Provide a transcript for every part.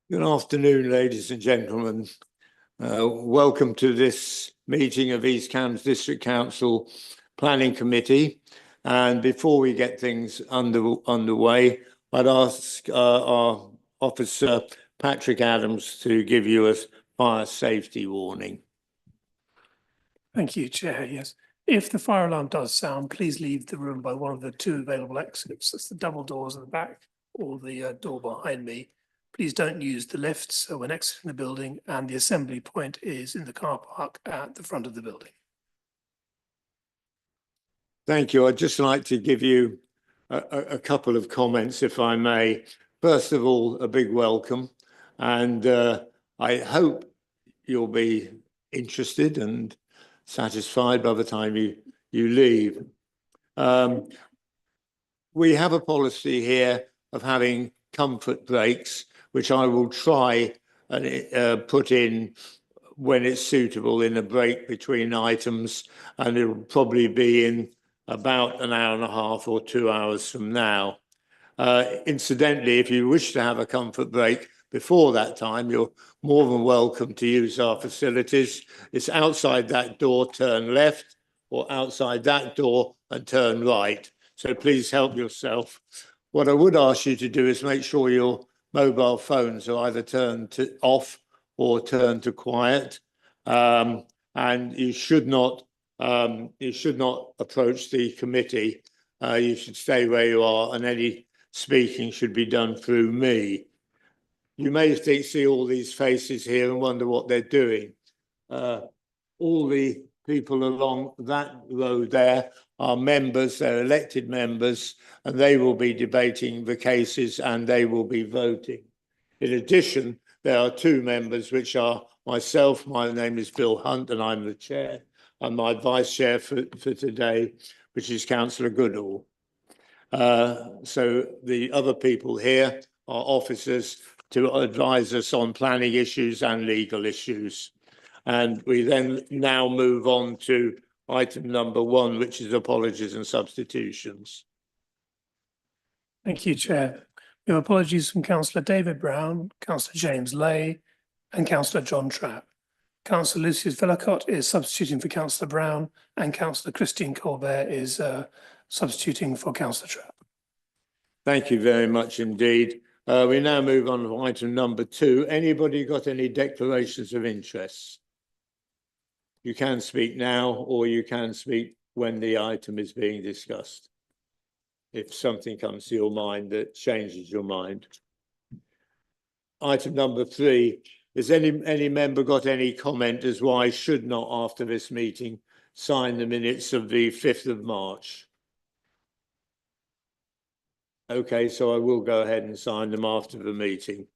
Good afternoon, ladies and gentlemen. Welcome to this meeting of East Cambs District Council Planning Committee. And before we get things underway, I'd ask our Officer Patrick Adams to give you a fire safety warning. Thank you, Chair. Yes. If the fire alarm does sound, please leave the room by one of the two available exits. That's the double doors at the back or the door behind me. Please don't use the lifts when exiting the building, and the assembly point is in the car park at the front of the building. Thank you. I'd just like to give you a couple of comments, if I may. First of all, a big welcome, and I hope you'll be interested and satisfied by the time you leave. We have a policy here of having comfort breaks, which I will try and put in when it's suitable in a break between items, and it will probably be in about an hour and a half or 2 hours from now. Incidentally, if you wish to have a comfort break before that time, you're more than welcome to use our facilities. It's outside that door, turn left, or outside that door and turn right. So please help yourself. What I would ask you to do is make sure your mobile phones are either turned to off or turned to quiet. And you should not approach the committee. You should stay where you are, and any speaking should be done through me. You may see all these faces here and wonder what they're doing. All the people along that road there are members, they're elected members, and they will be debating the cases and they will be voting. In addition, there are two members, which are myself. My name is Bill Hunt and I'm the chair, and my vice chair for today, which is Councillor Goodall. So the other people here are officers to advise us on planning issues and legal issues. And we then now move on to item number 1, which is apologies and substitutions. Thank you, Chair. We have apologies from Councillor David Brown, Councillor James Lay, and Councillor John Trapp. Councillor Lucius Vellacott is substituting for Councillor Brown, and Councillor Christine Colbert is substituting for Councillor Trapp. Thank you very much indeed. We now move on to item number 2. Anybody got any declarations of interest? You can speak now, or you can speak when the item is being discussed, if something comes to your mind that changes your mind. Item number 3. Has any member got any comment as why I should not, after this meeting, sign the minutes of the 5th of March? Okay, so I will go ahead and sign them after the meeting.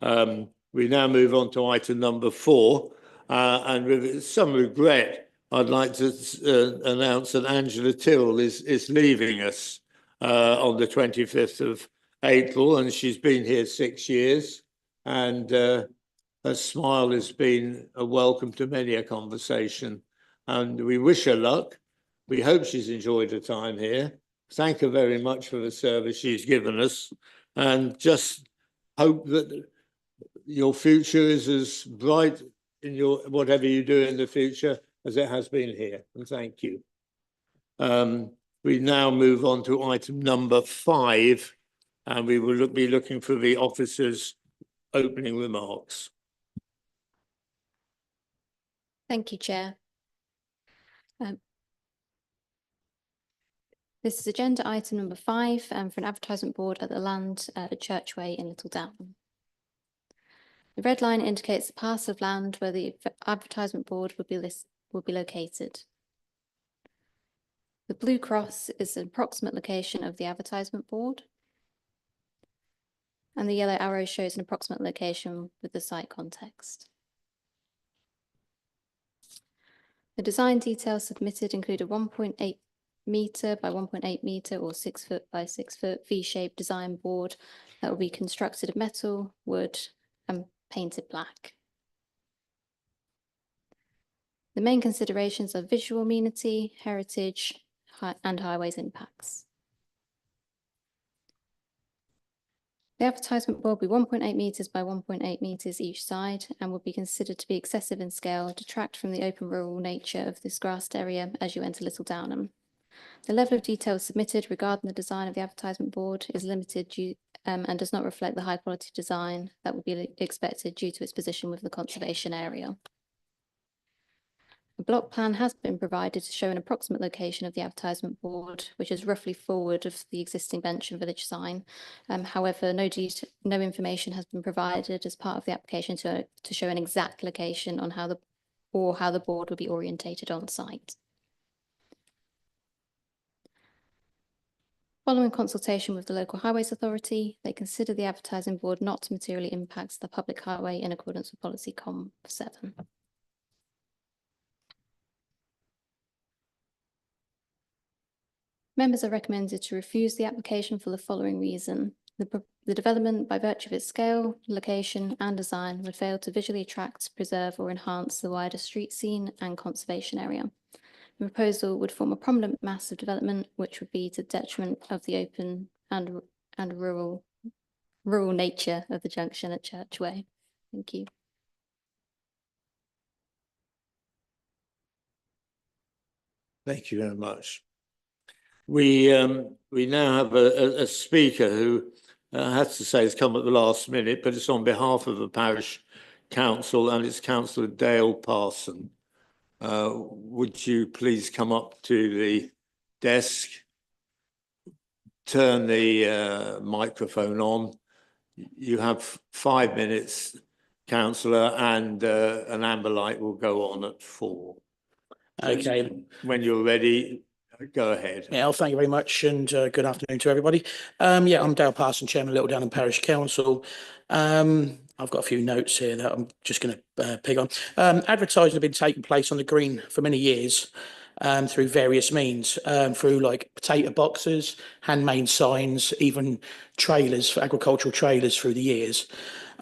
We now move on to item number 4. And with some regret, I'd like to announce that Angela Till is leaving us on the 25th of April, and she's been here 6 years, and her smile has been a welcome to many a conversation, and we wish her luck. We hope she's enjoyed her time here. Thank her very much for the service she's given us, and just hope that your future is as bright in your whatever you do in the future as it has been here, and thank you. We now move on to item number 5, and we will be looking for the officer's opening remarks. Thank you, Chair. This is agenda item number 5 for an advertisement board at the land at Churchway in Little Down. The red line indicates the parcel of land where the advertisement board would be located. The blue cross is an approximate location of the advertisement board, and the yellow arrow shows an approximate location with the site context. The design details submitted include a 1.8 metre by 1.8 metre or 6 foot by 6 foot V-shaped design board that will be constructed of metal, wood and painted black. The main considerations are visual amenity, heritage and highways impacts. The advertisement board will be 1.8 metres by 1.8 metres each side and would be considered to be excessive in scale, detract from the open rural nature of this grassed area as you enter Little Downham. The level of detail submitted regarding the design of the advertisement board is limited and does not reflect the high quality design that would be expected due to its position within the conservation area. A block plan has been provided to show an approximate location of the advertisement board, which is roughly forward of the existing bench and village sign. However, no information has been provided as part of the application to show an exact location on how the board will be orientated on site. Following consultation with the local highways authority, they consider the advertising board not to materially impact the public highway in accordance with policy COM 7. Members are recommended to refuse the application for the following reason. The development, by virtue of its scale, location and design, would fail to visually attract, preserve or enhance the wider street scene and conservation area. The proposal would form a prominent mass of development, which would be to the detriment of the open and rural nature of the junction at Church Way. Thank you. Thank you very much. We now have a speaker who has to say has come at the last minute, but it's on behalf of the parish council, and it's Councillor Dale Parson. Would you please come up to the desk, turn the microphone on. You have 5 minutes, councillor, and an amber light will go on at 4. Okay. When you're ready, go ahead. Yeah, thank you very much, and good afternoon to everybody. Yeah, I'm Dale Parson, Chairman, Little Downham Parish Council. I've got a few notes here that I'm just going to pick on. Advertising has been taking place on the green for many years through various means, through like potato boxes, handmade signs, even trailers, for agricultural trailers through the years.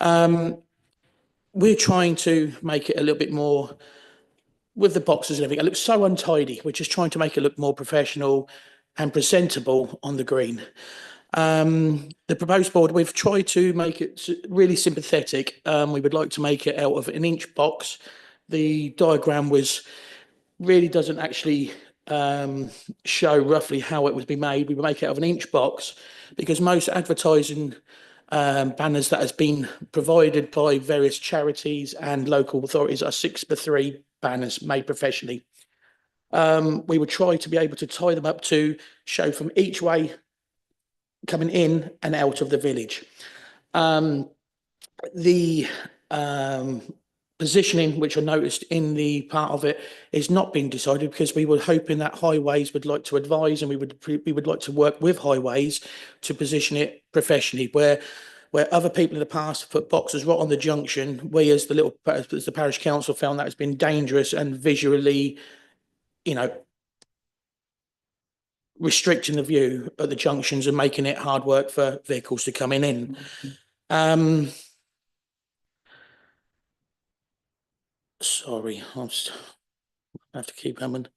We're trying to make it a little bit more, with the boxes and everything, it looks so untidy. We're just trying to make it look more professional and presentable on the green. The proposed board, we've tried to make it really sympathetic. We would like to make it out of an inch box. The diagram really doesn't actually show roughly how it would be made. We would make it out of an inch box because most advertising banners that has been provided by various charities and local authorities are 6x3 banners made professionally. We would try to be able to tie them up to show from each way coming in and out of the village. The positioning, which I noticed in the part of it, is not being decided because we were hoping that highways would like to advise, and we would like to work with highways to position it professionally. Where other people in the past have put boxes right on the junction, we as the parish council found that has been dangerous and visually, restricting the view at the junctions and making it hard work for vehicles to come in. Sorry, I have to keep coming.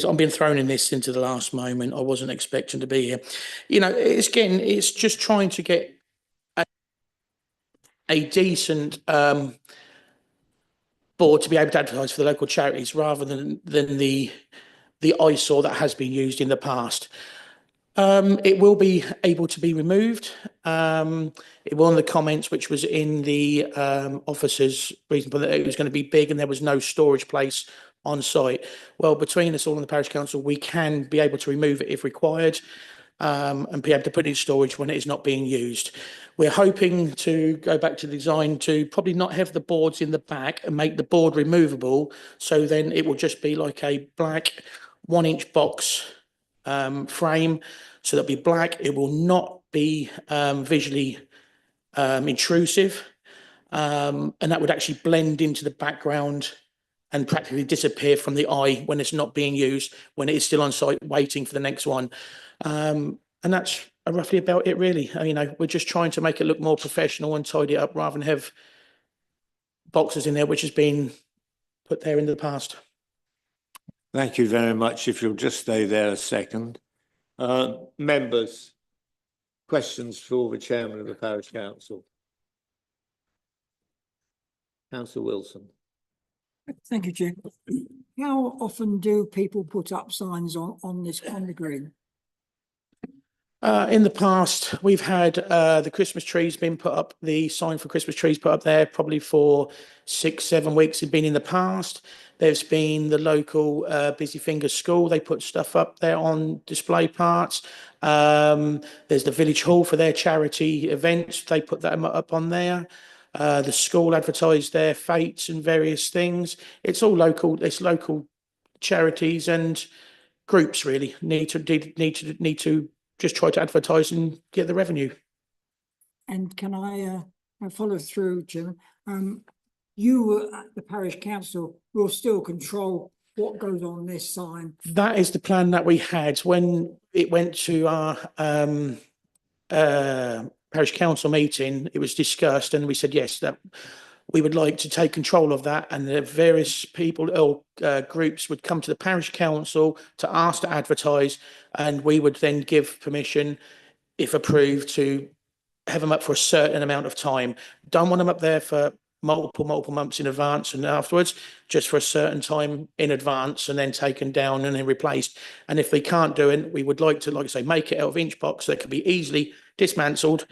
I'm being thrown in this into the last moment. I wasn't expecting to be here. It's just trying to get a decent board to be able to advertise for the local charities rather than the eyesore that has been used in the past. It will be able to be removed. It was in the comments, which was in the officers' reason for that it was going to be big and there was no storage place on site. Well, between us all in the parish council, we can be able to remove it if required, and be able to put it in storage when it is not being used. We're hoping to go back to the design to probably not have the boards in the back and make the board removable. So then it will just be like a black 1-inch box frame. So that'll be black. It will not be visually intrusive, and that would actually blend into the background and practically disappear from the eye when it's not being used, when it is still on site waiting for the next one. And that's roughly about it, really. We're just trying to make it look more professional and tidy it up rather than have boxes in there which has been put there in the past. Thank you very much. If you'll just stay there a second. Members, questions for the chairman of the parish council? Councillor Wilson. Thank you, Chair. How often do people put up signs on the green? In the past, we've had the Christmas trees been put up, the sign for Christmas trees put up there probably for 6-7 weeks. It's been in the past. There's been the local Busy Fingers School. They put stuff up there on display parts. There's the village hall for their charity events. They put that up on there. The school advertised their fates and various things. It's all local. It's local charities and groups really need to just try to advertise and get the revenue. And can I follow through, Jim? You at the parish council will still control what goes on this sign. That is the plan that we had when it went to our parish council meeting. It was discussed and we said yes, that we would like to take control of that, and the various people or groups would come to the parish council to ask to advertise, and we would then give permission, if approved, to have them up for a certain amount of time. Don't want them up there for multiple months in advance and afterwards, just for a certain time in advance and then taken down and then replaced. And if they can't do it, we would like to, like I say, make it out of inch box that can be easily dismantled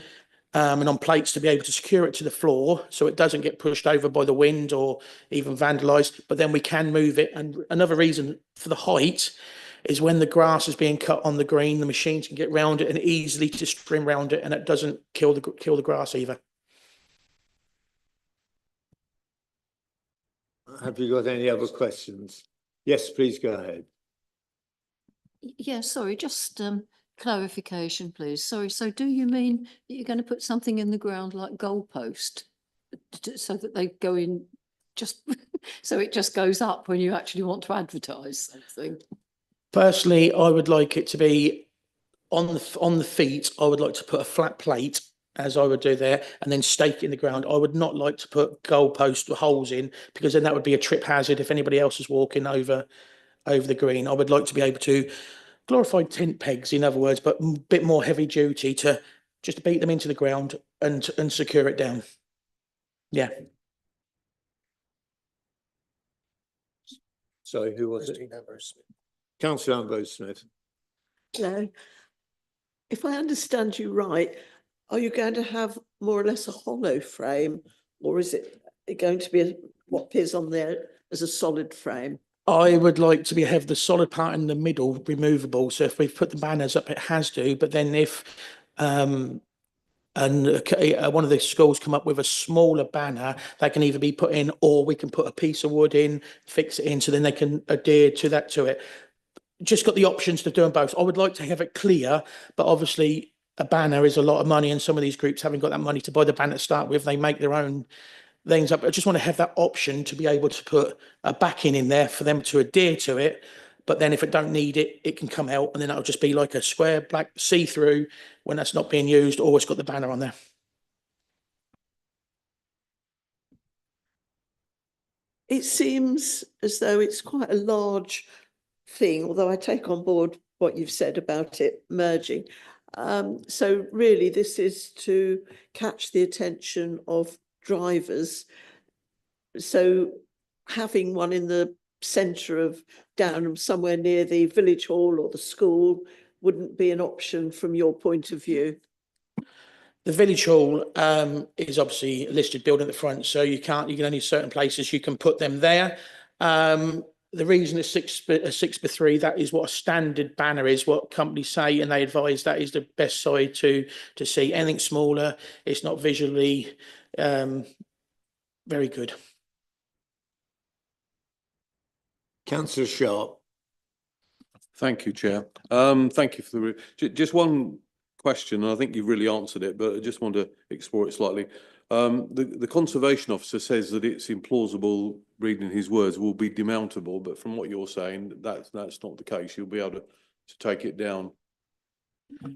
and on plates to be able to secure it to the floor so it doesn't get pushed over by the wind or even vandalised, but then we can move it. And another reason for the height is when the grass is being cut on the green, the machines can get round it and easily just trim round it, and it doesn't kill the grass either. Have you got any other questions? Yes, please go ahead. Yeah, sorry, just clarification, please. Sorry, so do you mean that you're going to put something in the ground like goalpost so that they go in just so it just goes up when you actually want to advertise something? Personally, I would like it to be on the feet. I would like to put a flat plate, as I would do there, and then stake it in the ground. I would not like to put goalpost holes in, because then that would be a trip hazard if anybody else is walking over the green. I would like to be able to glorified tent pegs, in other words, but a bit more heavy duty to just beat them into the ground and secure it down. Yeah. Sorry, who was it? Councillor Ambrose Smith. Hello. If I understand you right, are you going to have more or less a hollow frame, or is it going to be what appears on there as a solid frame? I would like to have the solid part in the middle removable. So if we put the banners up, it has to. But then if one of the schools come up with a smaller banner, that can either be put in, or we can put a piece of wood in, fix it in, so then they can adhere to it. Just got the options to do them both. I would like to have it clear, but obviously a banner is a lot of money, and some of these groups haven't got that money to buy the banner to start with. They make their own things up. I just want to have that option to be able to put a backing in there for them to adhere to it. But then if it don't need it, it can come out, and then that'll just be like a square black see-through when that's not being used, or it's got the banner on there. It seems as though it's quite a large thing, although I take on board what you've said about it merging. So really this is to catch the attention of drivers. So having one in the centre of Downham, somewhere near the village hall or the school, wouldn't be an option from your point of view? The village hall is obviously a listed building at the front, so you can only certain places you can put them there. The reason it's 6x3, that is what a standard banner is, what companies say, and they advise that is the best side to see. Anything smaller, it's not visually very good. Councillor Sharp. Thank you, Chair. Thank you for just one question, and I think you've really answered it, but I just want to explore it slightly. The Conservation Officer says that it's implausible, reading his words, will be demountable, but from what you're saying, that's not the case. You'll be able to take it down.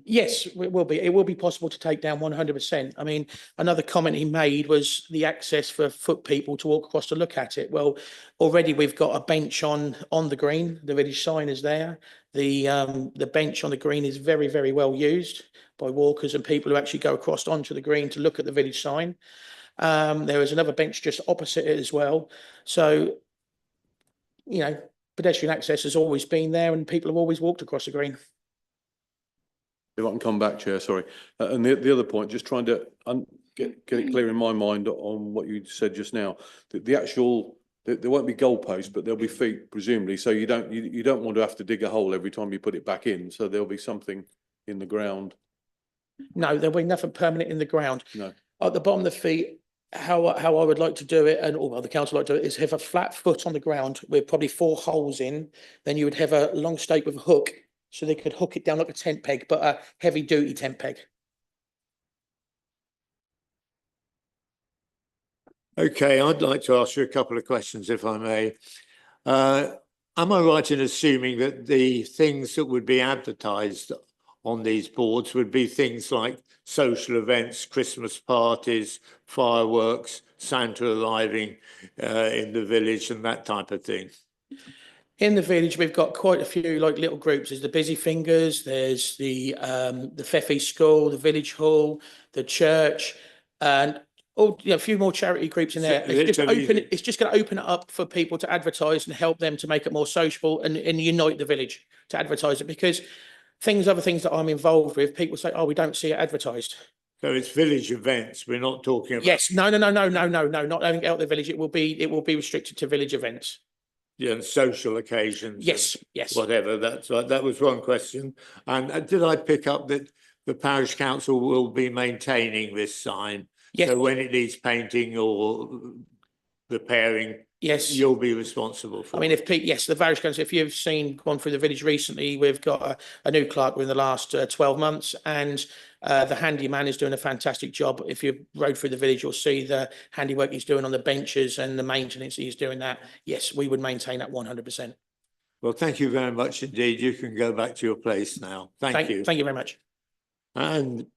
Yes, it will be. It will be possible to take down 100%. I mean, another comment he made was the access for foot people to walk across to look at it. Well, already we've got a bench on the green. The village sign is there. The bench on the green is very, very well used by walkers and people who actually go across onto the green to look at the village sign. There is another bench just opposite it as well. So, you know, pedestrian access has always been there and people have always walked across the green. If I can come back, Chair, sorry. And the other point, just trying to get it clear in my mind on what you said just now. The actual, there won't be goalposts, but there'll be feet presumably. So you don't want to have to dig a hole every time you put it back in. So there'll be something in the ground. No, there'll be nothing permanent in the ground. No. At the bottom of the feet, how I would like to do it, and or the council like to do it, is have a flat foot on the ground with probably 4 holes in. Then you would have a long stake with a hook, so they could hook it down like a tent peg, but a heavy duty tent peg. Okay, I'd like to ask you a couple of questions, if I may. Am I right in assuming that the things that would be advertised on these boards would be things like social events, Christmas parties, fireworks, Santa arriving in the village and that type of thing? In the village, we've got quite a few like little groups. There's the Busy Fingers, there's the Feffy School, the Village Hall, the church, and a few more charity groups in there. It's just going to open it up for people to advertise and help them to make it more sociable and unite the village to advertise it, because other things that I'm involved with, people say, oh, we don't see it advertised. So it's village events. We're not talking about. Yes, no, not having out the village. It will be restricted to village events. Yeah, and social occasions. Yes, yes. Whatever. That's right. That was one question. And did I pick up that the parish council will be maintaining this sign? Yes. So when it needs painting or repairing, yes, you'll be responsible for. I mean, yes, the parish council. If you've gone through the village recently, we've got a new clerk within the last 12 months, and the handyman is doing a fantastic job. If you rode through the village, you'll see the handiwork he's doing on the benches and the maintenance he's doing that. Yes, we would maintain that 100%. Well, thank you very much indeed. You can go back to your place now. Thank you. Thank you very much. And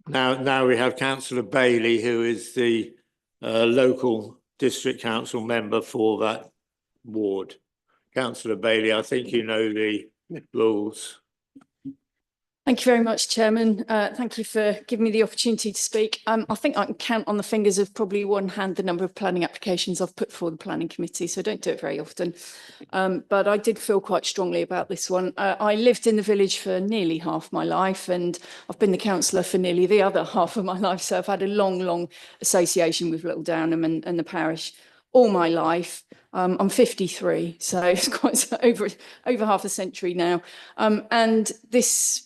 now we have Councillor Bailey, who is the local district council member for that ward. Councillor Bailey, I think you know the rules. Thank you very much, Chairman. Thank you for giving me the opportunity to speak. I think I can count on the fingers of probably one hand the number of planning applications I've put for the planning committee, so I don't do it very often. But I did feel quite strongly about this one. I lived in the village for nearly half my life, and I've been the councillor for nearly the other half of my life. So I've had a long association with Little Downham and the parish all my life. I'm 53, so it's quite over half a century now. And this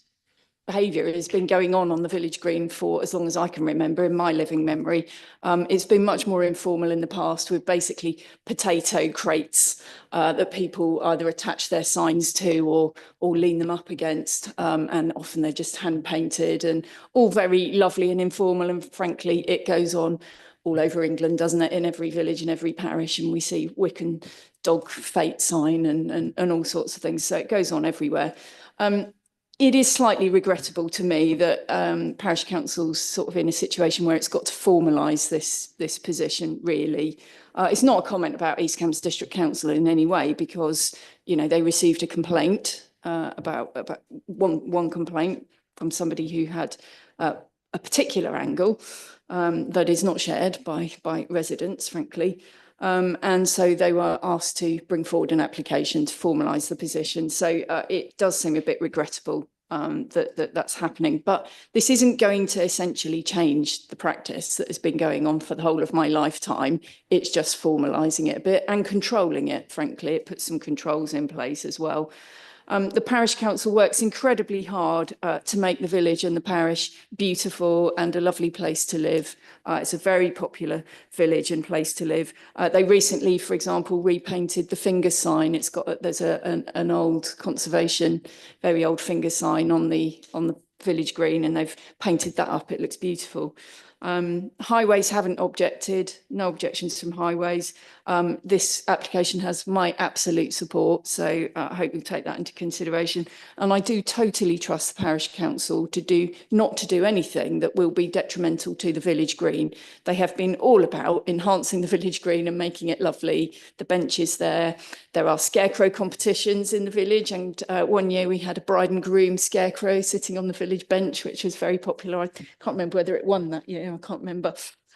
behaviour has been going on the village green for as long as I can remember in my living memory. It's been much more informal in the past, with basically potato crates that people either attach their signs to or lean them up against, and often they're just hand painted and all very lovely and informal. And frankly, it goes on all over England, doesn't it? In every village, in every parish, and we see Wiccan dog fate sign and all sorts of things. So it goes on everywhere. It is slightly regrettable to me that parish council's sort of in a situation where it's got to formalise this position, really. It's not a comment about East Cambs District Council in any way, because, you know, they received a complaint about one complaint from somebody who had a particular angle that is not shared by residents, frankly. And so they were asked to bring forward an application to formalise the position. So it does seem a bit regrettable that's happening. But this isn't going to essentially change the practice that has been going on for the whole of my lifetime. It's just formalising it a bit and controlling it, frankly. It puts some controls in place as well. The parish council works incredibly hard to make the village and the parish beautiful and a lovely place to live. It's a very popular village and place to live. They recently, for example, repainted the finger sign. There's an old conservation, very old finger sign on the village green and they've painted that up. It looks beautiful. Highways haven't objected, no objections from Highways. This application has my absolute support, so I hope you'll take that into consideration. And I do totally trust the parish council not to do anything that will be detrimental to the village green. They have been all about enhancing the village green and making it lovely. The benches there are scarecrow competitions in the village, and one year we had a bride and groom scarecrow sitting on the village bench, which was very popular. I can't remember whether it won that year. I can't remember.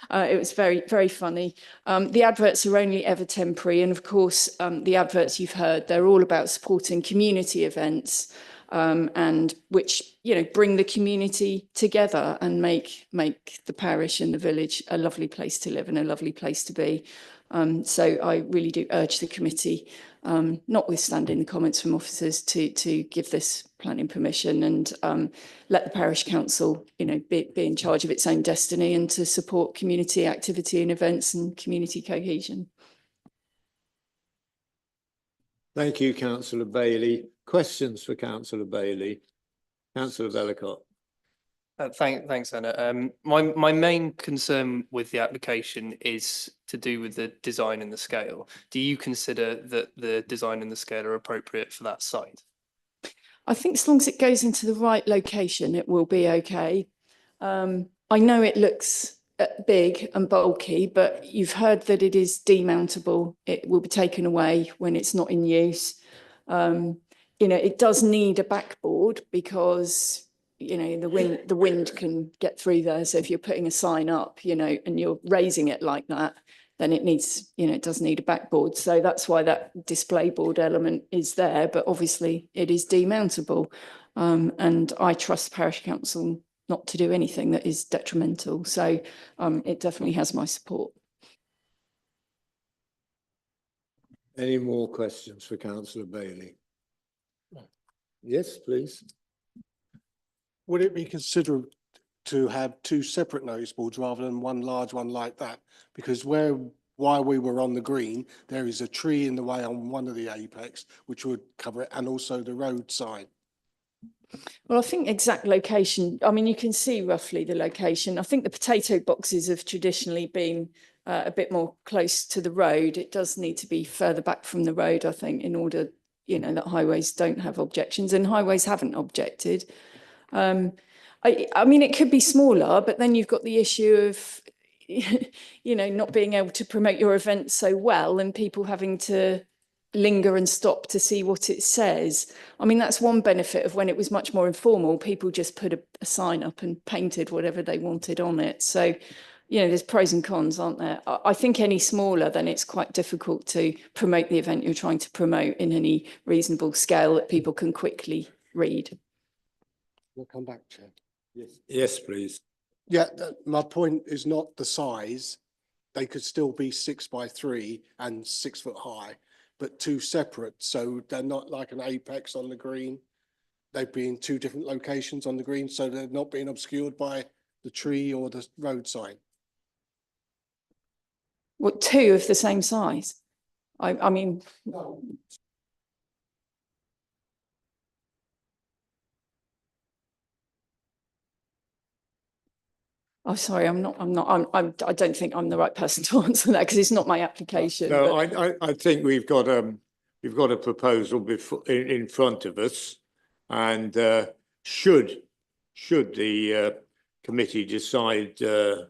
It was very, very funny. The adverts are only ever temporary. And of course, the adverts you've heard, they're all about supporting community events and which, bring the community together and make the parish and the village a lovely place to live and a lovely place to be. So I really do urge the committee, notwithstanding the comments from officers, to give this planning permission and let the parish council, be in charge of its own destiny and to support community activity and events and community cohesion. Thank you, Councillor Bailey. Questions for Councillor Bailey? Councillor Vellacott. Thanks, Anna. My main concern with the application is to do with the design and the scale. Do you consider that the design and the scale are appropriate for that site? I think as long as it goes into the right location, it will be okay. I know it looks big and bulky, but you've heard that it is demountable. It will be taken away when it's not in use. It does need a backboard because the wind can get through there. So if you're putting a sign up, and you're raising it like that, then it needs, it does need a backboard. So that's why that display board element is there. But obviously it is demountable. And I trust the parish council not to do anything that is detrimental. So it definitely has my support. Any more questions for Councillor Bailey? Yes, please. Would it be considered to have two separate notice boards rather than one large one like that? Because while we were on the green, there is a tree in the way on one of the apex, which would cover it, and also the road sign. Well, I think exact location, you can see roughly the location. I think the potato boxes have traditionally been a bit more close to the road. It does need to be further back from the road, I think, in order, that Highways don't have objections, and Highways haven't objected. It could be smaller, but then you've got the issue of, not being able to promote your event so well and people having to linger and stop to see what it says. That's one benefit of when it was much more informal. People just put a sign up and painted whatever they wanted on it. So, there's pros and cons, aren't there? I think any smaller, then it's quite difficult to promote the event you're trying to promote in any reasonable scale that people can quickly read. We'll come back, Chair. Yes, please. Yeah, my point is not the size. They could still be 6 by 3 and 6 foot high, but two separate. So they're not like an apex on the green. They'd be in two different locations on the green, so they're not being obscured by the tree or the road sign. What, two of the same size? No. Oh, sorry, I don't think I'm the right person to answer that because it's not my application. No, I think we've got a proposal in front of us, and should the committee decide to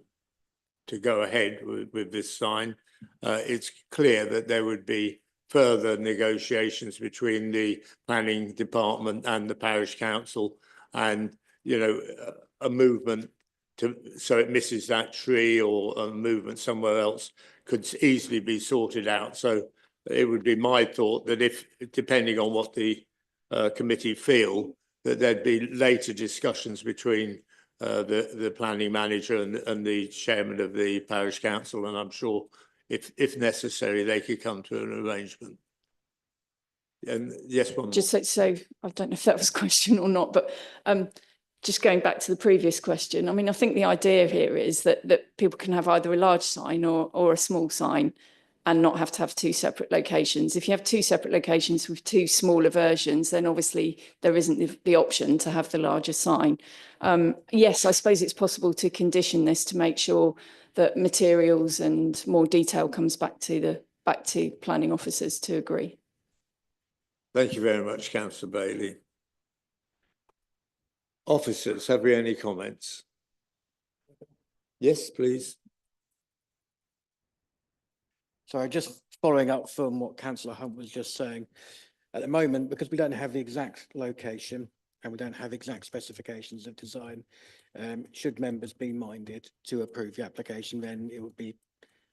go ahead with this sign, it's clear that there would be further negotiations between the planning department and the parish council, and a movement so it misses that tree, or a movement somewhere else could easily be sorted out. So it would be my thought that if, depending on what the committee feel, that there'd be later discussions between the planning manager and the chairman of the parish council, and I'm sure if necessary they could come to an arrangement. And yes, one. Just so I don't know if that was a question or not, but just going back to the previous question, I think the idea here is that people can have either a large sign or a small sign. and not have to have two separate locations. If you have two separate locations with two smaller versions, then obviously there isn't the option to have the larger sign. Yes, I suppose it's possible to condition this to make sure that materials and more detail comes back to planning officers to agree. Thank you very much, Councillor Bailey. Officers, have we any comments? Yes, please. Sorry, just following up from what Councillor Hunt was just saying. At the moment, because we don't have the exact location and we don't have exact specifications of design, should members be minded to approve the application, then it would be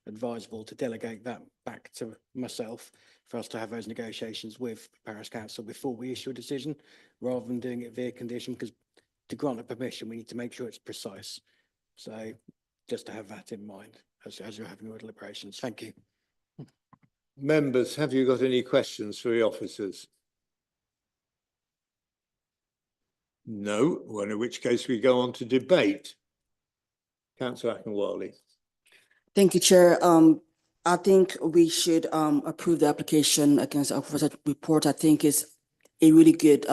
advisable to delegate that back to myself for us to have those negotiations with Parish Council before we issue a decision, rather than doing it via condition, because to grant a permission, we need to make sure it's precise. So just to have that in mind as you're having your deliberations. Thank you. Members, have you got any questions for the officers? No, well, in which case we go on to debate. Councillor Akinwale. Thank you, Chair. I think we should approve the application against the officer report. I think it's a really good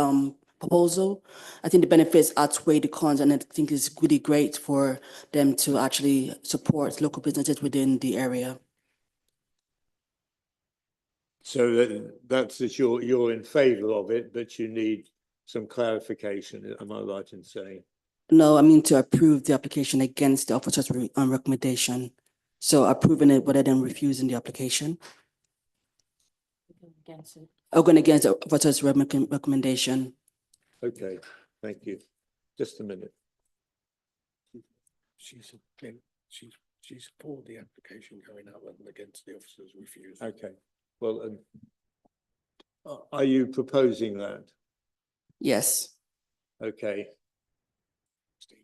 proposal. I think the benefits outweigh the cons, and I think it's really great for them to actually support local businesses within the area. So that's that you're in favour of it, but you need some clarification. Am I right in saying? No, I mean to approve the application against the officer's recommendation. So approving it rather than refusing the application. Or going against the officer's recommendation. Okay, thank you. Just a minute. She supported the application going up and against the officer's refusal. Okay, well, are you proposing that? Yes. Okay.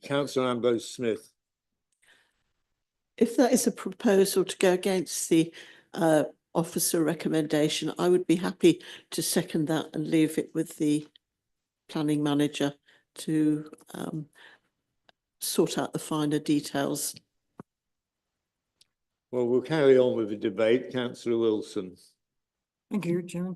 Councillor Ambrose Smith. If that is a proposal to go against the officer recommendation, I would be happy to second that and leave it with the planning manager to sort out the finer details. Well, we'll carry on with the debate. Councillor Wilson. Thank you, Chairman.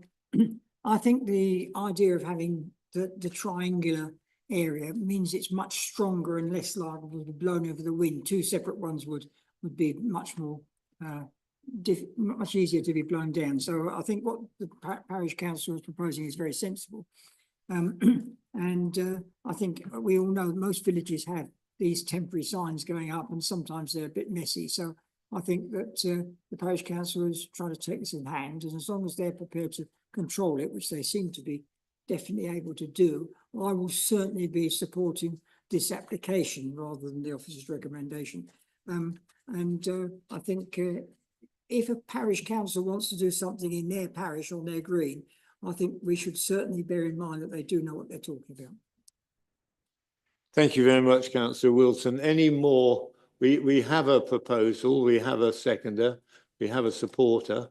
I think the idea of having the triangular area means it's much stronger and less liable to be blown over the wind. Two separate ones would be much more much easier to be blown down. So I think what the Parish Council is proposing is very sensible. And I think we all know most villages have these temporary signs going up, and sometimes they're a bit messy. So I think that the Parish Council is trying to take this in hand, and as long as they're prepared to control it, which they seem to be definitely able to do, I will certainly be supporting this application rather than the officer's recommendation. I think if a parish council wants to do something in their parish on their green, I think we should certainly bear in mind that they do know what they're talking about. Thank you very much, Councillor Wilson. Any more? We have a proposal, we have a seconder, we have a supporter.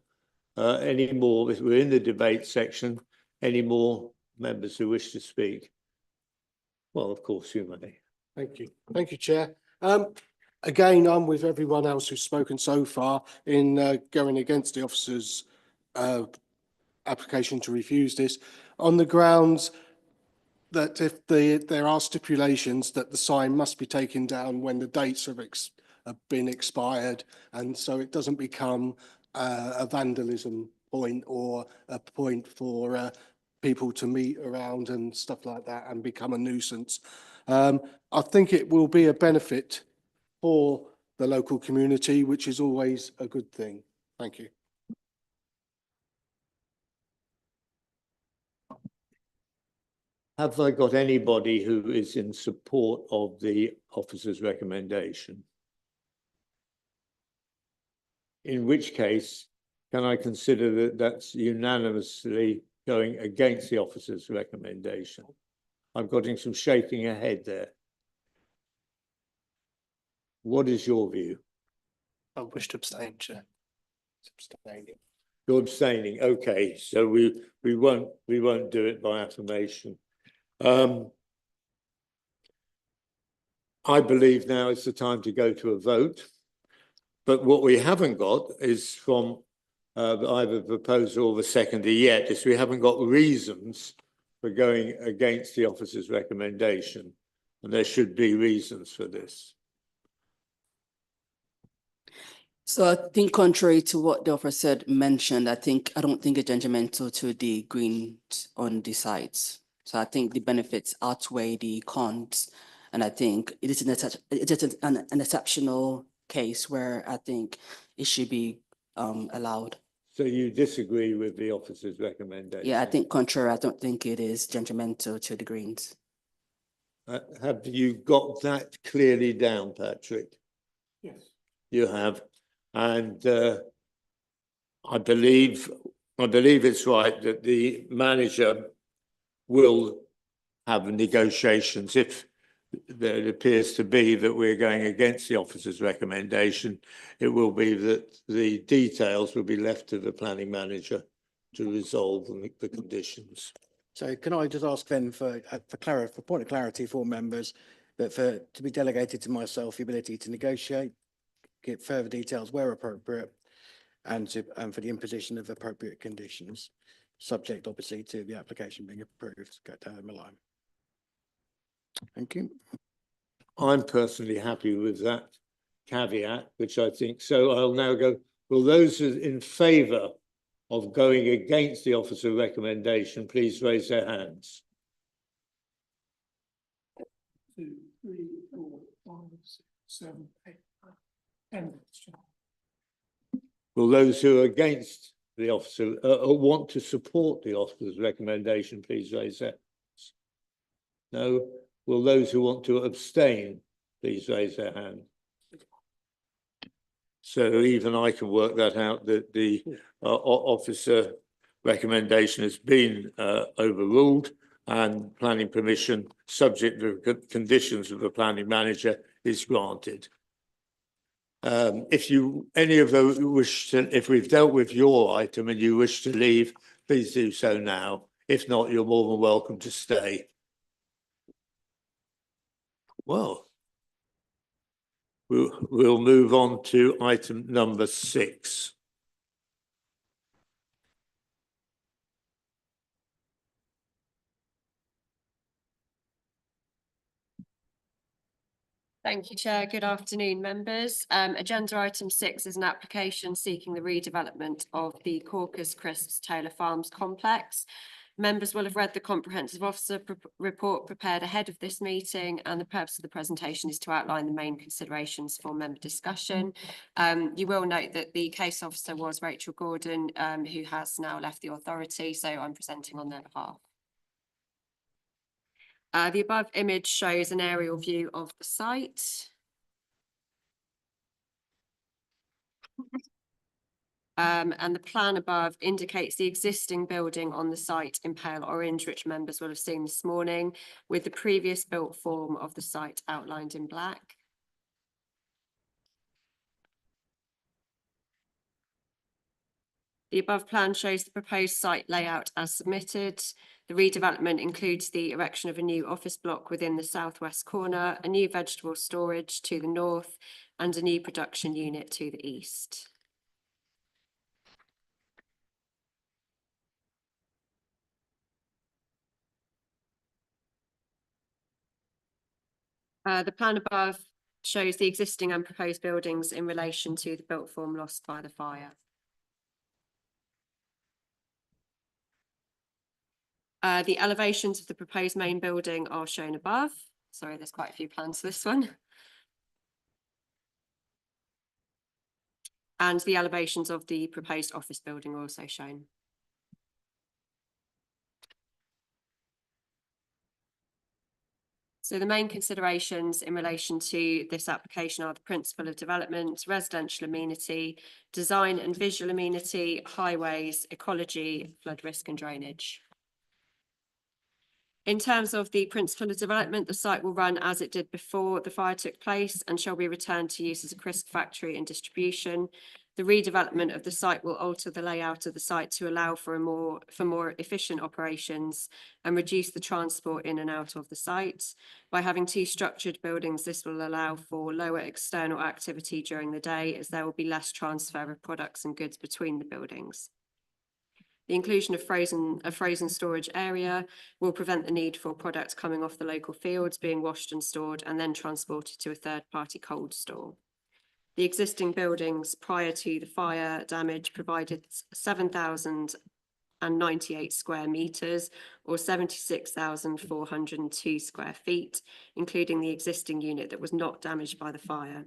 Any more? We're in the debate section. Any more members who wish to speak? Well, of course, you may. Thank you. Thank you, Chair. Again, I'm with everyone else who's spoken so far in going against the officer's application to refuse this, on the grounds that if there are stipulations that the sign must be taken down when the dates have been expired, and so it doesn't become a vandalism point or a point for people to meet around and stuff like that and become a nuisance. I think it will be a benefit for the local community, which is always a good thing. Thank you. Have I got anybody who is in support of the officer's recommendation? In which case, can I consider that that's unanimously going against the officer's recommendation? I'm getting some shaking ahead there. What is your view? I wish to abstain, Chair. Abstaining. You're abstaining. Okay, so we won't do it by affirmation. I believe now is the time to go to a vote, but what we haven't got is from either proposal or the seconder yet, is we haven't got reasons for going against the officer's recommendation. And there should be reasons for this. So I think contrary to what the officer mentioned, I don't think it's detrimental to the greens on the sites. So I think the benefits outweigh the cons. And I think it is an exceptional case where I think it should be allowed. So you disagree with the officer's recommendation? Yeah, I think contrary, I don't think it is detrimental to the greens. Have you got that clearly down, Patrick? Yes. You have. And I believe it's right that the manager will have negotiations if there appears to be that we're going against the officer's recommendation. It will be that the details will be left to the planning manager to resolve the conditions. So can I just ask then for point of clarity for members, that to be delegated to myself, the ability to negotiate, get further details where appropriate, and for the imposition of appropriate conditions, subject obviously to the application being approved. Go down the line. Thank you. I'm personally happy with that caveat, which I think, so I'll now go, will those in favour of going against the officer recommendation, please raise their hands. 2, 3, 4, 5, 6, 7, 8, 9, 10. Will those who are against the officer, want to support the officer's recommendation, please raise their hands. No. Will those who want to abstain, please raise their hand. So even I can work that out, that the officer recommendation has been overruled, and planning permission, subject to the conditions of the planning manager, is granted. If any of those wish to, if we've dealt with your item and you wish to leave, please do so now. If not, you're more than welcome to stay. Well, we'll move on to item number 6. Thank you, Chair. Good afternoon, members. Agenda item 6 is an application seeking the redevelopment of the Caucus Crisps Taylor Farms complex. Members will have read the comprehensive officer report prepared ahead of this meeting, and the purpose of the presentation is to outline the main considerations for member discussion. You will note that the case officer was Rachel Gordon, who has now left the authority, so I'm presenting on their behalf. The above image shows an aerial view of the site. And the plan above indicates the existing building on the site in pale orange, which members will have seen this morning, with the previous built form of the site outlined in black. The above plan shows the proposed site layout as submitted. The redevelopment includes the erection of a new office block within the southwest corner, a new vegetable storage to the north, and a new production unit to the east. The plan above shows the existing and proposed buildings in relation to the built form lost by the fire. The elevations of the proposed main building are shown above. Sorry, there's quite a few plans for this one. And the elevations of the proposed office building are also shown. So the main considerations in relation to this application are the principle of development, residential amenity, design and visual amenity, highways, ecology, flood risk and drainage. In terms of the principle of development, the site will run as it did before the fire took place and shall be returned to use as a crisp factory and distribution. The redevelopment of the site will alter the layout of the site to allow for more efficient operations and reduce the transport in and out of the site. By having two structured buildings, this will allow for lower external activity during the day, as there will be less transfer of products and goods between the buildings. The inclusion of a frozen storage area will prevent the need for products coming off the local fields being washed and stored and then transported to a third-party cold store. The existing buildings prior to the fire damage provided 7,098 square metres or 76,402 square feet, including the existing unit that was not damaged by the fire.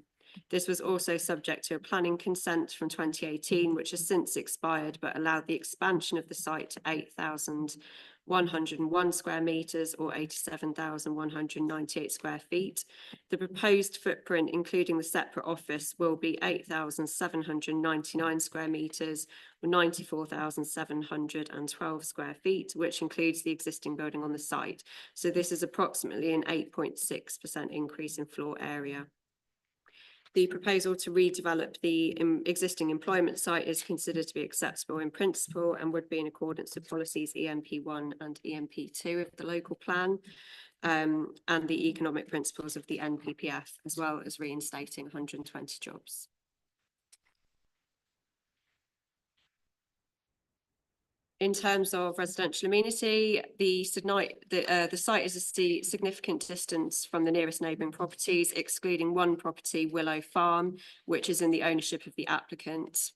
This was also subject to a planning consent from 2018, which has since expired, but allowed the expansion of the site to 8,101 square metres or 87,198 square feet. The proposed footprint, including the separate office, will be 8,799 square metres or 94,712 square feet, which includes the existing building on the site. So this is approximately an 8.6% increase in floor area. The proposal to redevelop the existing employment site is considered to be acceptable in principle and would be in accordance with policies EMP1 and EMP2 of the local plan, and the economic principles of the NPPF, as well as reinstating 120 jobs. In terms of residential amenity, the site is a significant distance from the nearest neighbouring properties, excluding one property, Willow Farm, which is in the ownership of the applicant.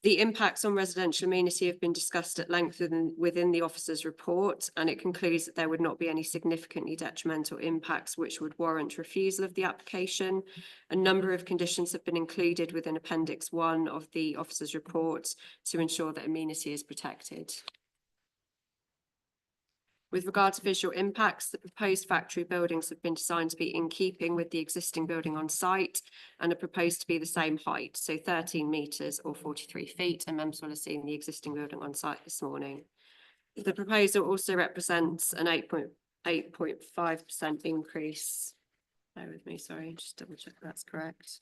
The impacts on residential amenity have been discussed at length within the officer's report, and it concludes that there would not be any significantly detrimental impacts which would warrant refusal of the application. A number of conditions have been included within Appendix 1 of the officer's report to ensure that amenity is protected. With regard to visual impacts, the proposed factory buildings have been designed to be in keeping with the existing building on site and are proposed to be the same height, so 13 metres or 43 feet, and members will have seen the existing building on site this morning. The proposal also represents an 8.5% increase. Bear with me, sorry, just double check that's correct.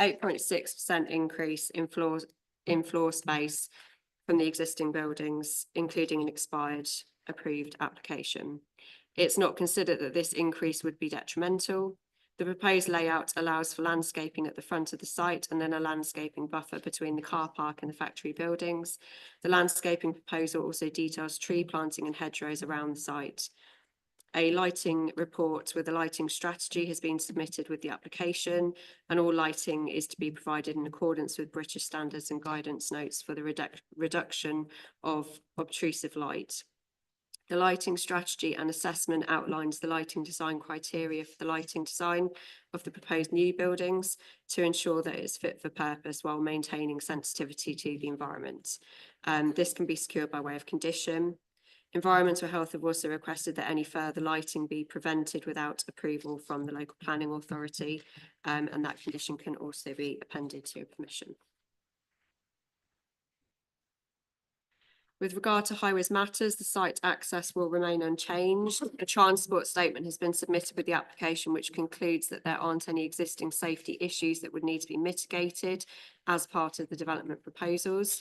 8.6% increase in floor space from the existing buildings, including an expired approved application. It's not considered that this increase would be detrimental. The proposed layout allows for landscaping at the front of the site and then a landscaping buffer between the car park and the factory buildings. The landscaping proposal also details tree planting and hedgerows around the site. A lighting report with a lighting strategy has been submitted with the application, and all lighting is to be provided in accordance with British standards and guidance notes for the reduction of obtrusive light. The lighting strategy and assessment outlines the lighting design criteria for the lighting design of the proposed new buildings to ensure that it's fit for purpose while maintaining sensitivity to the environment. This can be secured by way of condition. Environmental Health have also requested that any further lighting be prevented without approval from the local planning authority, and that condition can also be appended to a permission. With regard to highways matters, the site access will remain unchanged. A transport statement has been submitted with the application, which concludes that there aren't any existing safety issues that would need to be mitigated as part of the development proposals.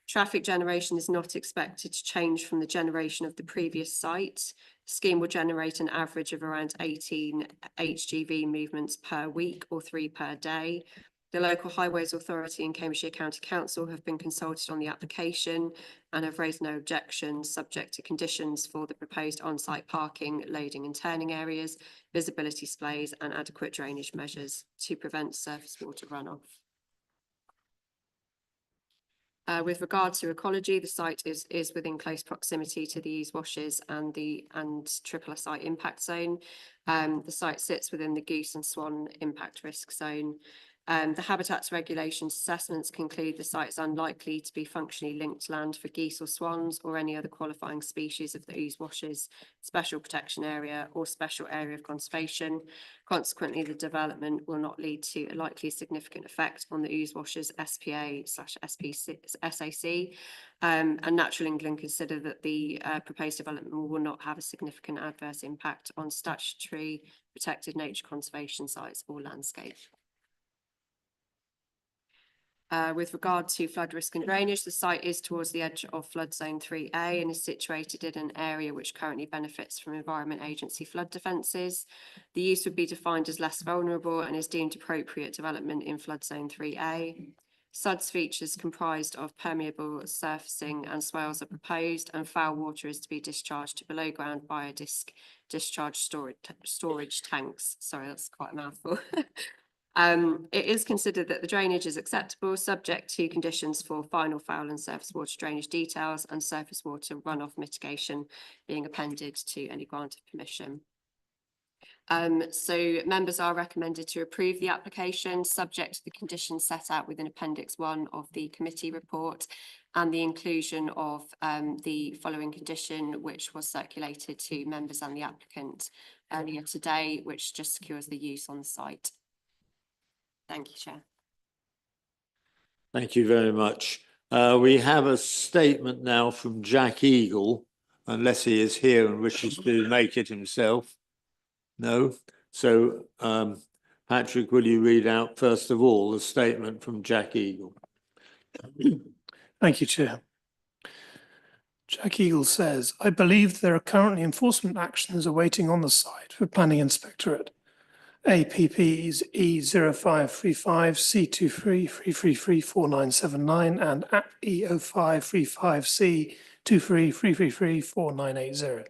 Traffic generation is not expected to change from the generation of the previous site. The scheme will generate an average of around 18 HGV movements per week or 3 per day. The local highways authority and Cambridgeshire County Council have been consulted on the application and have raised no objections, subject to conditions for the proposed on-site parking, loading and turning areas, visibility displays and adequate drainage measures to prevent surface water runoff. With regard to ecology, the site is within close proximity to the Ease Washes and Triple SI impact zone. The site sits within the Goose and Swan impact risk zone. The habitats regulations assessments conclude the site is unlikely to be functionally linked land for geese or swans or any other qualifying species of the Ouse Washes Special Protection Area or Special Area of Conservation. Consequently, the development will not lead to a likely significant effect on the Ouse Washes SPA/SPC SAC. And Natural England consider that the proposed development will not have a significant adverse impact on statutory protected nature conservation sites or landscape. With regard to flood risk and drainage, the site is towards the edge of flood zone 3A and is situated in an area which currently benefits from Environment Agency flood defences. The use would be defined as less vulnerable and is deemed appropriate development in flood zone 3A. SUDS features comprised of permeable surfacing and swales are proposed, and foul water is to be discharged to below ground via discharge storage tanks. Sorry, that's quite a mouthful. It is considered that the drainage is acceptable, subject to conditions for final foul and surface water drainage details and surface water runoff mitigation being appended to any grant of permission. So members are recommended to approve the application subject to the conditions set out within Appendix 1 of the committee report and the inclusion of the following condition, which was circulated to members and the applicant earlier today, which just secures the use on the site. Thank you, Chair. Thank you very much. We have a statement now from Jack Eagle, unless he is here and wishes to make it himself. No? So, Patrick, will you read out, first of all, the statement from Jack Eagle? Thank you, Chair. Jack Eagle says, I believe there are currently enforcement actions awaiting on the site for Planning Inspectorate. APPs E0535, C23-333-4979 and AP E0535C 23-333-4980.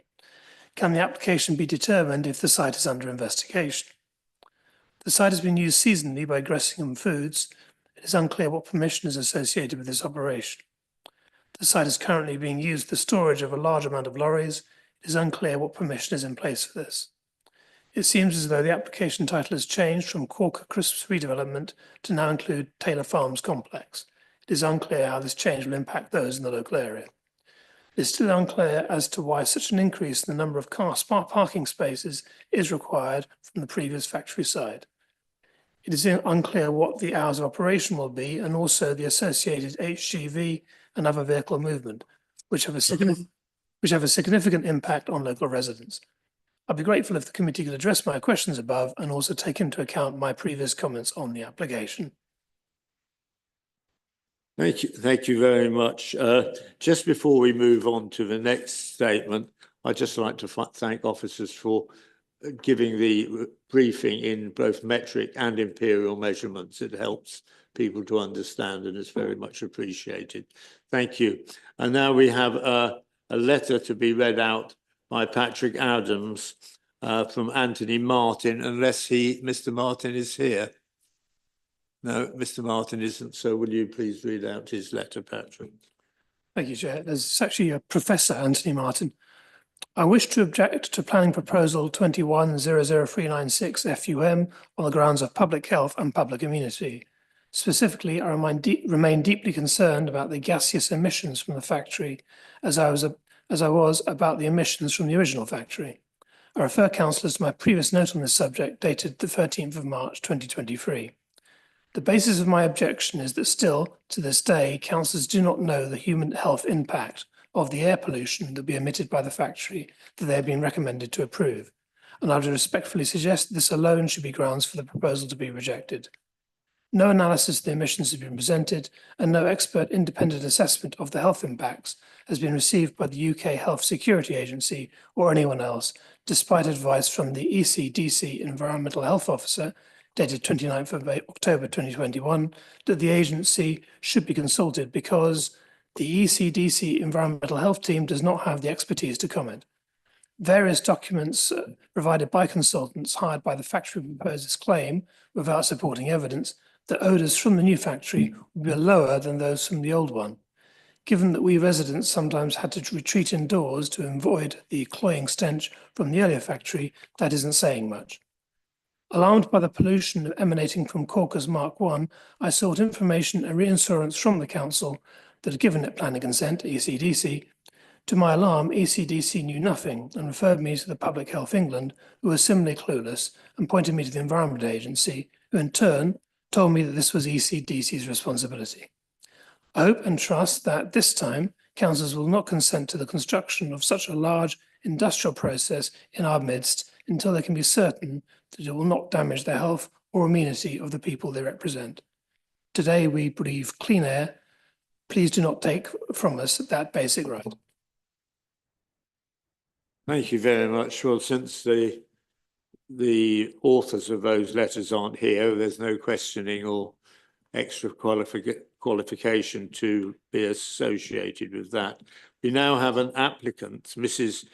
Can the application be determined if the site is under investigation? The site has been used seasonally by Gressingham Foods. It is unclear what permission is associated with this operation. The site is currently being used for storage of a large amount of lorries. It is unclear what permission is in place for this. It seems as though the application title has changed from Corker Crisps redevelopment to now include Taylor Farms Complex. It is unclear how this change will impact those in the local area. It is still unclear as to why such an increase in the number of car parking spaces is required from the previous factory site. It is unclear what the hours of operation will be and also the associated HGV and other vehicle movement, which have a significant impact on local residents. I'd be grateful if the committee could address my questions above and also take into account my previous comments on the application. Thank you very much. Just before we move on to the next statement, I'd just like to thank officers for giving the briefing in both metric and imperial measurements. It helps people to understand and is very much appreciated. Thank you. And now we have a letter to be read out by Patrick Adams from Anthony Martin, unless Mr. Martin is here. No, Mr. Martin isn't, so will you please read out his letter, Patrick? Thank you, Chair. There's actually a Professor Anthony Martin. I wish to object to planning proposal 21-00396 FUM on the grounds of public health and public immunity. Specifically, I remain deeply concerned about the gaseous emissions from the factory as I was about the emissions from the original factory. I refer councillors to my previous note on this subject dated the 13th of March 2023. The basis of my objection is that still, to this day, councillors do not know the human health impact of the air pollution that will be emitted by the factory that they have been recommended to approve, and I would respectfully suggest that this alone should be grounds for the proposal to be rejected. No analysis of the emissions has been presented, and no expert independent assessment of the health impacts has been received by the UK Health Security Agency or anyone else, despite advice from the ECDC Environmental Health Officer dated 29th of October 2021 that the agency should be consulted because the ECDC Environmental Health Team does not have the expertise to comment. Various documents provided by consultants hired by the factory proposers claim, without supporting evidence, that odours from the new factory would be lower than those from the old one. Given that we residents sometimes had to retreat indoors to avoid the cloying stench from the earlier factory, that isn't saying much. Alarmed by the pollution emanating from Corcus Mark 1, I sought information and reassurance from the council that had given it planning consent, ECDC. To my alarm, ECDC knew nothing and referred me to the Public Health England, who were similarly clueless, and pointed me to the Environment Agency, who in turn told me that this was ECDC's responsibility. I hope and trust that this time councils will not consent to the construction of such a large industrial process in our midst until they can be certain that it will not damage the health or amenity of the people they represent. Today we breathe clean air. Please do not take from us that basic right. Thank you very much. Well, since the authors of those letters aren't here, there's no questioning or extra qualification to be associated with that. We now have an applicant, Mrs.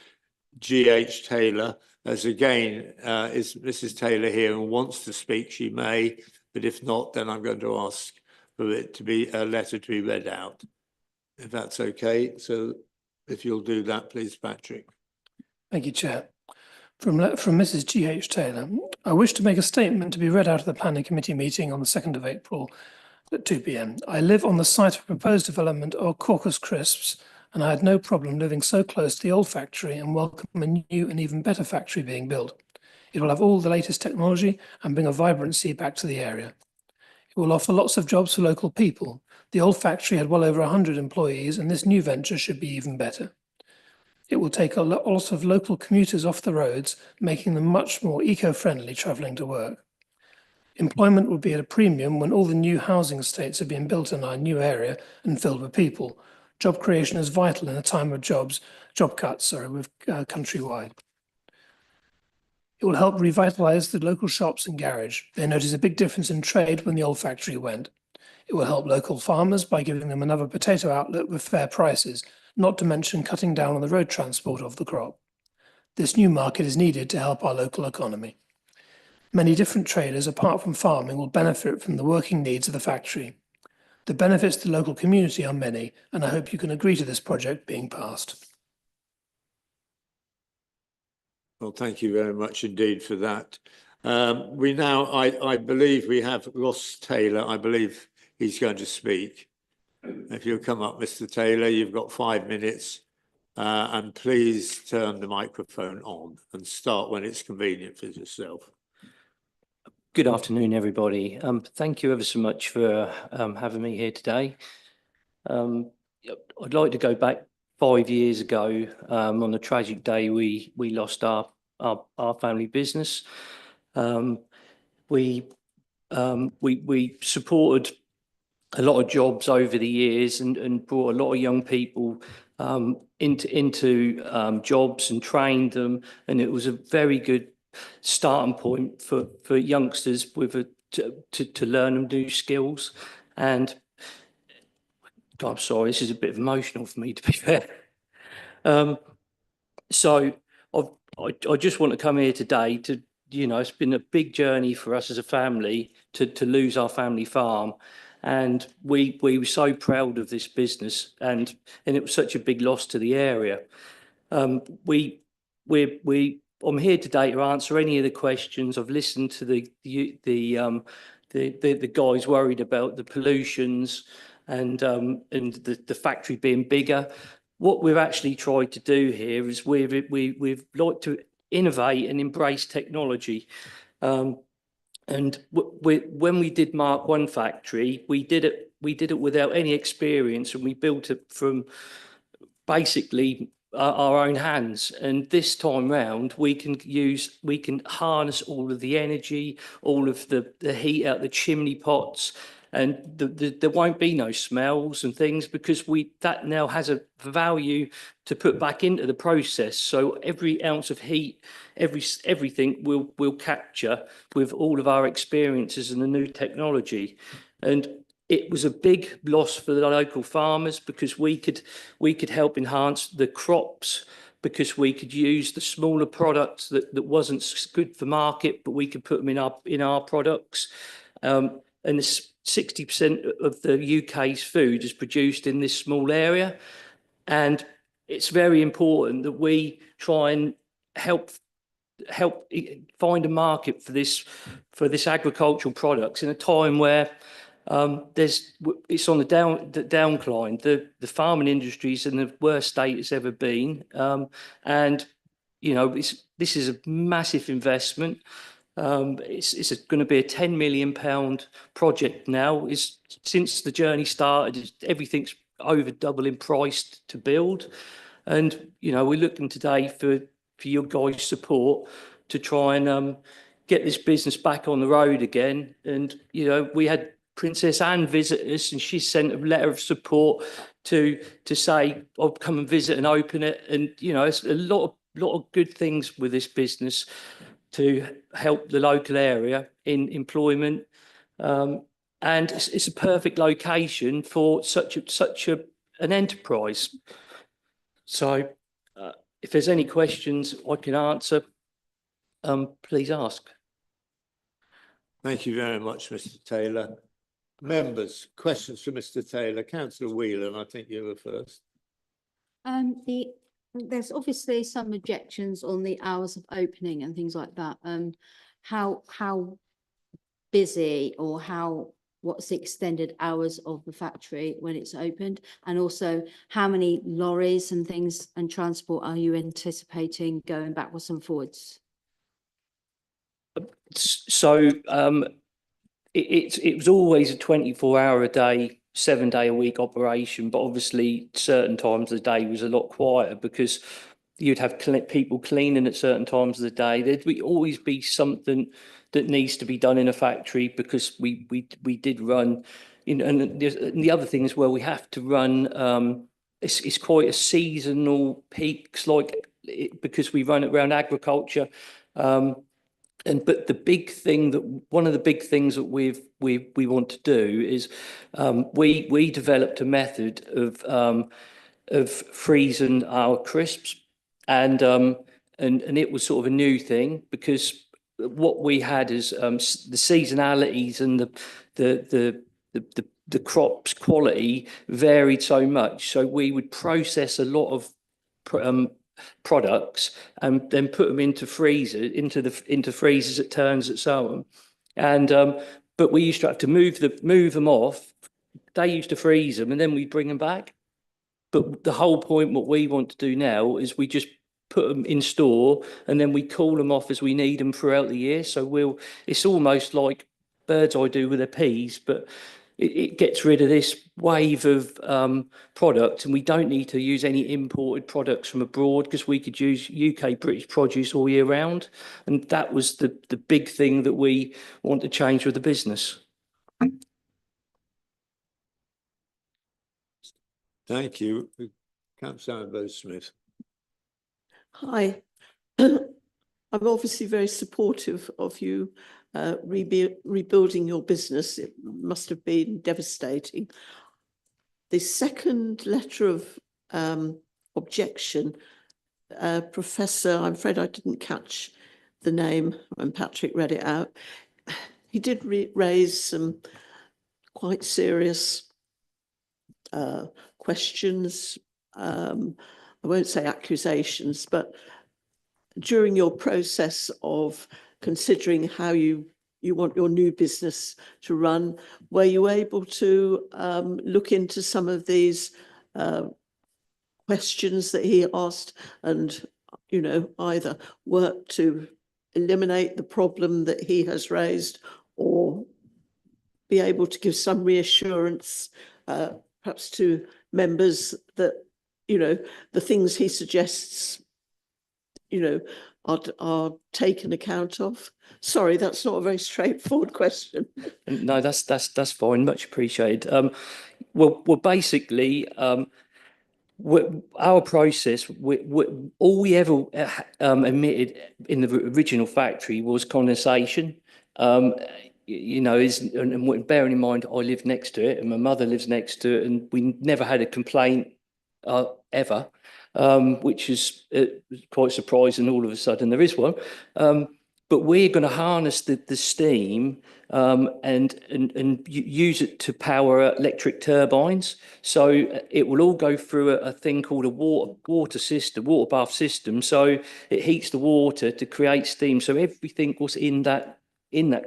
G.H. Taylor. As again, is Mrs. Taylor here and wants to speak, she may, but if not, then I'm going to ask for it to be a letter to be read out, if that's okay. So if you'll do that, please, Patrick. Thank you, Chair. From Mrs. G.H. Taylor, I wish to make a statement to be read out of the Planning Committee meeting on the 2nd of April at 2 p.m. I live on the site of proposed development of Corcus Crisps, and I had no problem living so close to the old factory and welcome a new and even better factory being built. It will have all the latest technology and bring a vibrancy back to the area. It will offer lots of jobs for local people. The old factory had well over 100 employees, and this new venture should be even better. It will take a lot of local commuters off the roads, making them much more eco-friendly travelling to work. Employment will be at a premium when all the new housing estates are being built in our new area and filled with people. Job creation is vital in a time of job cuts, countrywide. It will help revitalise the local shops and garage. They notice a big difference in trade when the old factory went. It will help local farmers by giving them another potato outlet with fair prices, not to mention cutting down on the road transport of the crop. This new market is needed to help our local economy. Many different traders, apart from farming, will benefit from the working needs of the factory. The benefits to the local community are many, and I hope you can agree to this project being passed. Well, thank you very much indeed for that. We now, I believe we have Ross Taylor. I believe he's going to speak. If you'll come up, Mr. Taylor, you've got 5 minutes, and please turn the microphone on and start when it's convenient for yourself. Good afternoon, everybody. Thank you ever so much for having me here today. I'd like to go back 5 years ago on the tragic day we lost our family business. We supported a lot of jobs over the years and brought a lot of young people into jobs and trained them, and it was a very good starting point for youngsters to learn new skills. And I'm sorry, this is a bit emotional for me, to be fair. So I just want to come here today to, it's been a big journey for us as a family to lose our family farm. And we were so proud of this business, and it was such a big loss to the area. I'm here today to answer any of the questions. I've listened to the guys worried about the pollutions and the factory being bigger. What we've actually tried to do here is we've liked to innovate and embrace technology. And when we did Mark 1 factory, we did it without any experience, and we built it from basically our own hands. And this time round, we can harness all of the energy, all of the heat out the chimney pots, and there won't be no smells and things, because that now has a value to put back into the process. So every ounce of heat, everything we'll capture with all of our experiences and the new technology. And it was a big loss for the local farmers, because we could help enhance the crops, because we could use the smaller products that wasn't good for market, but we could put them in our products. And 60% of the UK's food is produced in this small area, and it's very important that we try and help help find a market for this agricultural products in a time where it's on the downcline. The farming industry is in the worst state it's ever been, and you know this is a massive investment. It's going to be a £10 million project now. Since the journey started, everything's over double in price to build, and you know we're looking today for your guys' support to try and get this business back on the road again. And you know we had Princess Anne visit us, and she sent a letter of support to say, "I'll come and visit and open it." And you know, it's a lot of good things with this business to help the local area in employment, and it's a perfect location for such an enterprise. So, if there's any questions I can answer, please ask. Thank you very much, Mr. Taylor. Members, questions for Mr. Taylor. Councillor Whelan, I think you were first. There's obviously some objections on the hours of opening and things like that. How busy or what's the extended hours of the factory when it's opened? And also how many lorries and things and transport are you anticipating going backwards and forwards? So it was always a 24-hour-a-day, 7-day-a-week operation, but obviously certain times of the day was a lot quieter because you'd have people cleaning at certain times of the day. There'd always be something that needs to be done in a factory because we did run, you know, and the other thing is, well, we have to run. It's quite a seasonal peaks, because we run it around agriculture. But one of the big things that we want to do is we developed a method of freezing our crisps, and it was sort of a new thing because what we had is the seasonalities and the crops quality varied so much. So we would process a lot of products and then put them into freezers at turns and so on. And but we used to have to move them off. They used to freeze them and then we bring them back. But the whole point, what we want to do now is we just put them in store and then we cool them off as we need them throughout the year. So it's almost like Bird's Eye do with their peas, but it gets rid of this wave of product, and we don't need to use any imported products from abroad because we could use UK British produce all year round. And that was the big thing that we want to change with the business. Thank you. Councillor Bowe-Smith. Hi. I'm obviously very supportive of you rebuilding your business. It must have been devastating. The second letter of objection, Professor, I'm afraid I didn't catch the name when Patrick read it out. He did raise some quite serious questions. I won't say accusations, but during your process of considering how you want your new business to run, were you able to look into some of these questions that he asked and, you know, either work to eliminate the problem that he has raised or be able to give some reassurance perhaps to members that, you know, the things he suggests, you know, are taken account of? Sorry, that's not a very straightforward question. No, that's fine. Much appreciated. Well, basically, our process, all we ever emitted in the original factory was condensation. You know, and bearing in mind, I live next to it, and my mother lives next to it, and we never had a complaint ever. Which is quite surprising. All of a sudden there is one. but we're going to harness the steam and use it to power electric turbines. So it will all go through a thing called a water bath system. So it heats the water to create steam. So everything was in that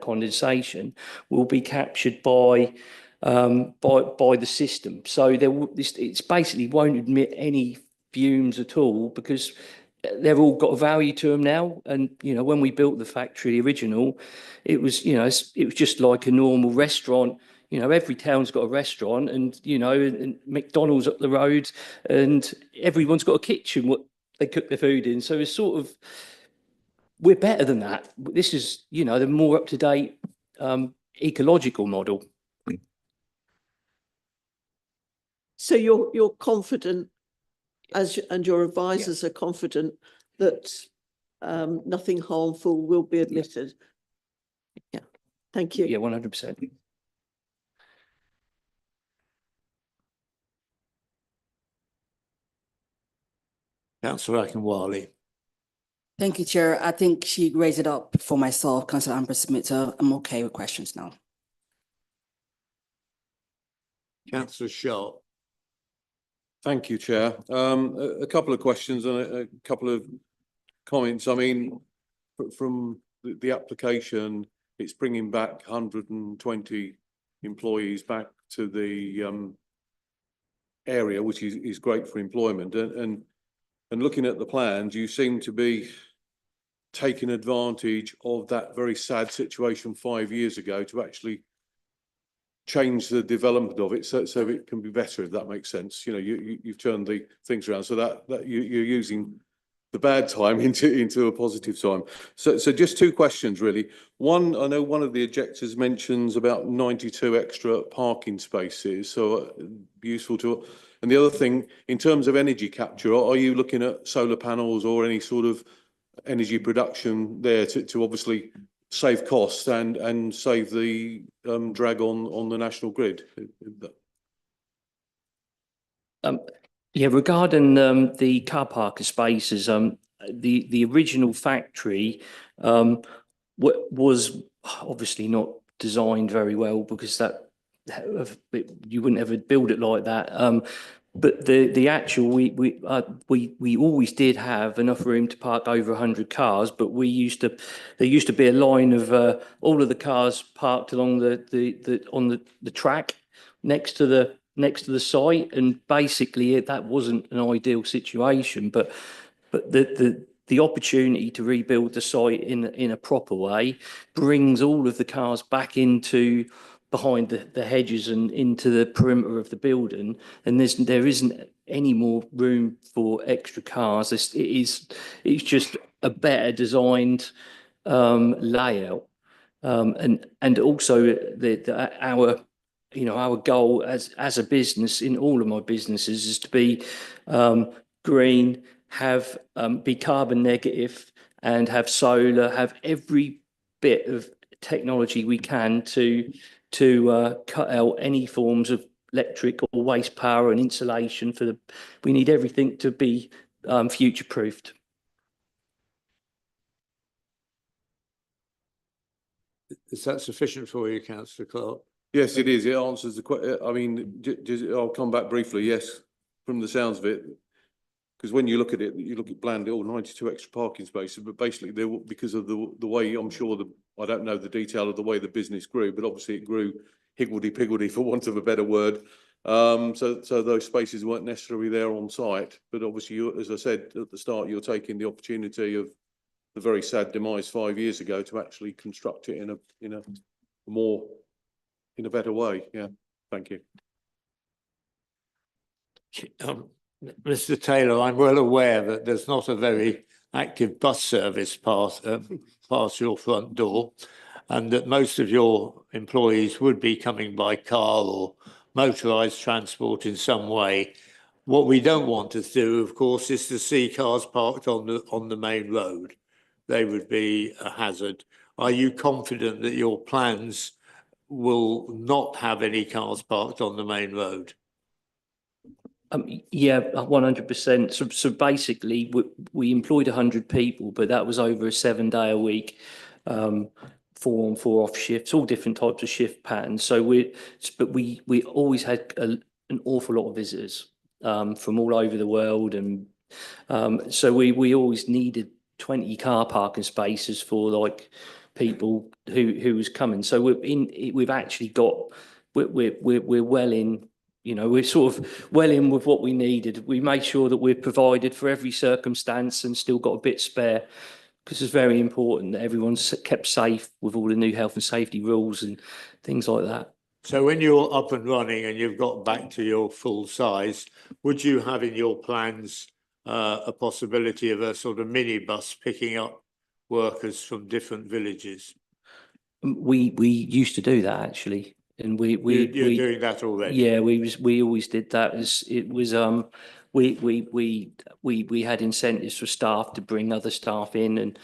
condensation will be captured by the system. So it's basically won't emit any fumes at all, because they've all got a value to them now. And, you know, when we built the factory, the original, it was, you know, it was just like a normal restaurant. You know, every town's got a restaurant, and, you know, and McDonald's up the road, and everyone's got a kitchen what they cook their food in. So it's sort of, we're better than that. This is, you know, the more up-to-date ecological model. So you're confident, and your advisors are confident that nothing harmful will be admitted? Yeah, thank you. Yeah, 100%. Councillor Akinwale. Thank you, Chair. I think she raised it up for myself, Councillor Amber Smith. So I'm okay with questions now. Councillor Sharp. Thank you, Chair. A couple of questions and a couple of comments. I mean, from the application, it's bringing back 120 employees back to the area, which is great for employment. And looking at the plans, you seem to be taking advantage of that very sad situation 5 years ago to actually change the development of it so it can be better, if that makes sense. You know, you've turned the things around so that you're using the bad time into a positive time. So just two questions really. One, I know one of the objectors mentions about 92 extra parking spaces, so useful to. And the other thing, in terms of energy capture, are you looking at solar panels or any sort of energy production there to obviously save costs and save the drag on the national grid? Yeah, regarding the car parking spaces, the original factory was obviously not designed very well, because you wouldn't ever build it like that. But the actual we always did have enough room to park over 100 cars, but there used to be a line of all of the cars parked along the track next to the site, and basically that wasn't an ideal situation. But the opportunity to rebuild the site in a proper way brings all of the cars back into behind the hedges and into the perimeter of the building, and there isn't any more room for extra cars. It's just a better designed layout, and also our goal as a business, in all of my businesses, is to be green, be carbon negative, and have solar, have every bit of technology we can to cut out any forms of electric or waste power and insulation we need everything to be future proofed. Is that sufficient for you, Councillor Clark? Yes, it is. It answers the question. I mean, I'll come back briefly. Yes, from the sounds of it, because when you look at it, you look at Bland, 92 extra parking spaces, but basically because of the way, I'm sure I don't know the detail of the way the business grew, but obviously it grew higgledy-piggledy, for want of a better word. So those spaces weren't necessarily there on site, but obviously, as I said at the start, you're taking the opportunity of the very sad demise 5 years ago to actually construct it in a better way. Yeah, thank you. Mr. Taylor, I'm well aware that there's not a very active bus service past your front door, and that most of your employees would be coming by car or motorised transport in some way. What we don't want to do, of course, is to see cars parked on the main road. They would be a hazard. Are you confident that your plans will not have any cars parked on the main road? Yeah, 100%. So basically, we employed 100 people, but that was over a 7-day-a-week 4 on 4 off shifts, all different types of shift patterns. So we always had an awful lot of visitors from all over the world, and so we always needed 20 car parking spaces for like people who was coming. So we've actually got we're well in. You know, we're sort of well in with what we needed. We made sure that we're provided for every circumstance and still got a bit spare, because it's very important that everyone's kept safe with all the new health and safety rules and things like that. So when you're up and running and you've got back to your full size, would you have in your plans a possibility of a sort of minibus picking up workers from different villages? We used to do that actually. And you're doing that already? Yeah, we always did that. We had incentives for staff to bring other staff in, and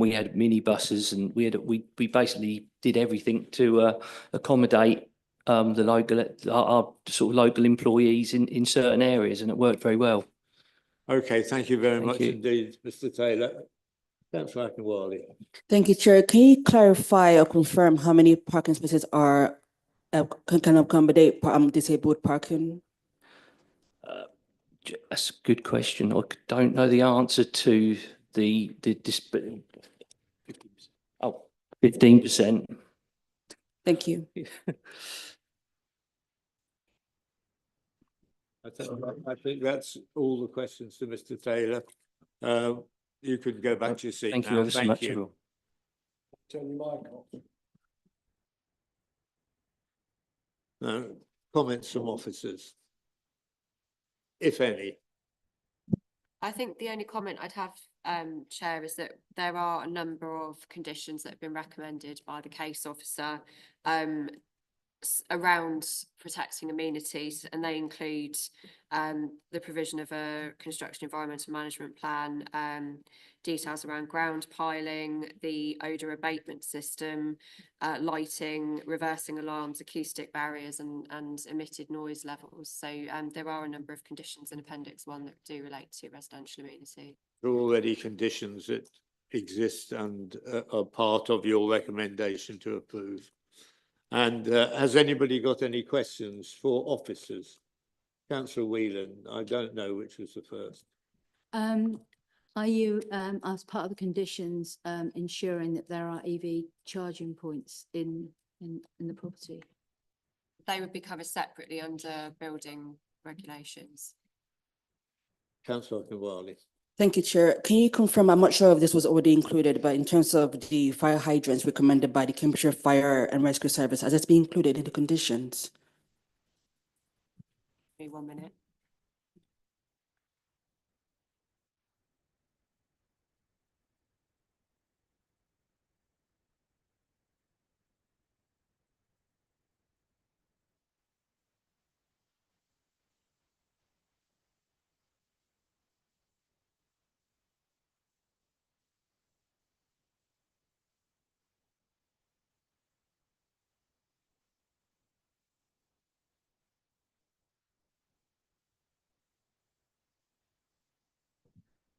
we had minibuses, and we basically did everything to accommodate the local our sort of local employees in certain areas, and it worked very well. Okay, thank you very much you. indeed, Mr. Taylor. Councillor Akinwale. Thank you, Chair. Can you clarify or confirm how many parking spaces are can accommodate disabled parking? That's a good question. I don't know the answer to the 15%. Thank you. I think that's all the questions to Mr. Taylor. You could go back to your seat Thank now. you ever so Thank much. you. Turn your mic off. Comments from officers, if any. I think the only comment I'd have, Chair, is that there are a number of conditions that have been recommended by the case officer around protecting amenities, and they include the provision of a construction environmental management plan, details around ground piling, the odour abatement system, lighting, reversing alarms, acoustic barriers and emitted noise levels. So there are a number of conditions in Appendix 1 that do relate to residential amenity. There are already conditions that exist and are part of your recommendation to approve. And has anybody got any questions for officers? Councillor Whelan, I don't know which was the first. Are you, as part of the conditions, ensuring that there are EV charging points in the property? They would be covered separately under building regulations. Councillor Akinwale. Thank you, Chair. Can you confirm, I'm not sure if this was already included, but in terms of the fire hydrants recommended by the Cambridgeshire Fire and Rescue Service, has this been included in the conditions? Give me 1 minute.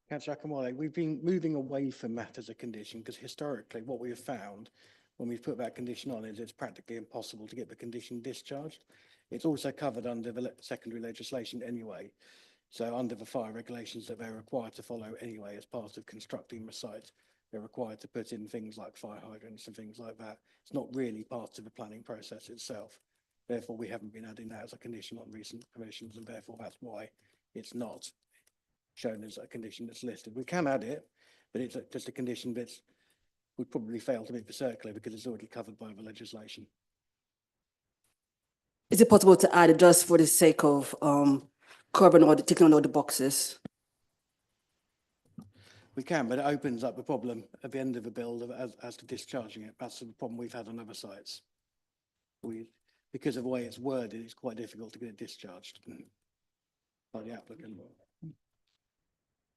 Councillor Akinwale, we've been moving away from that as a condition because historically what we have found when we've put that condition on is it's practically impossible to get the condition discharged. It's also covered under the secondary legislation anyway. So under the fire regulations that they're required to follow anyway as part of constructing the site, they're required to put in things like fire hydrants and things like that. It's not really part of the planning process itself. Therefore, we haven't been adding that as a condition on recent permissions, and therefore that's why it's not shown as a condition that's listed. We can add it, but it's just a condition that would probably fail to meet the circular because it's already covered by the legislation. Is it possible to add it just for the sake of covering or ticking on all the boxes? We can, but it opens up the problem at the end of the build as to discharging it. That's the problem we've had on other sites. Because of the way it's worded, it's quite difficult to get it discharged by the applicant.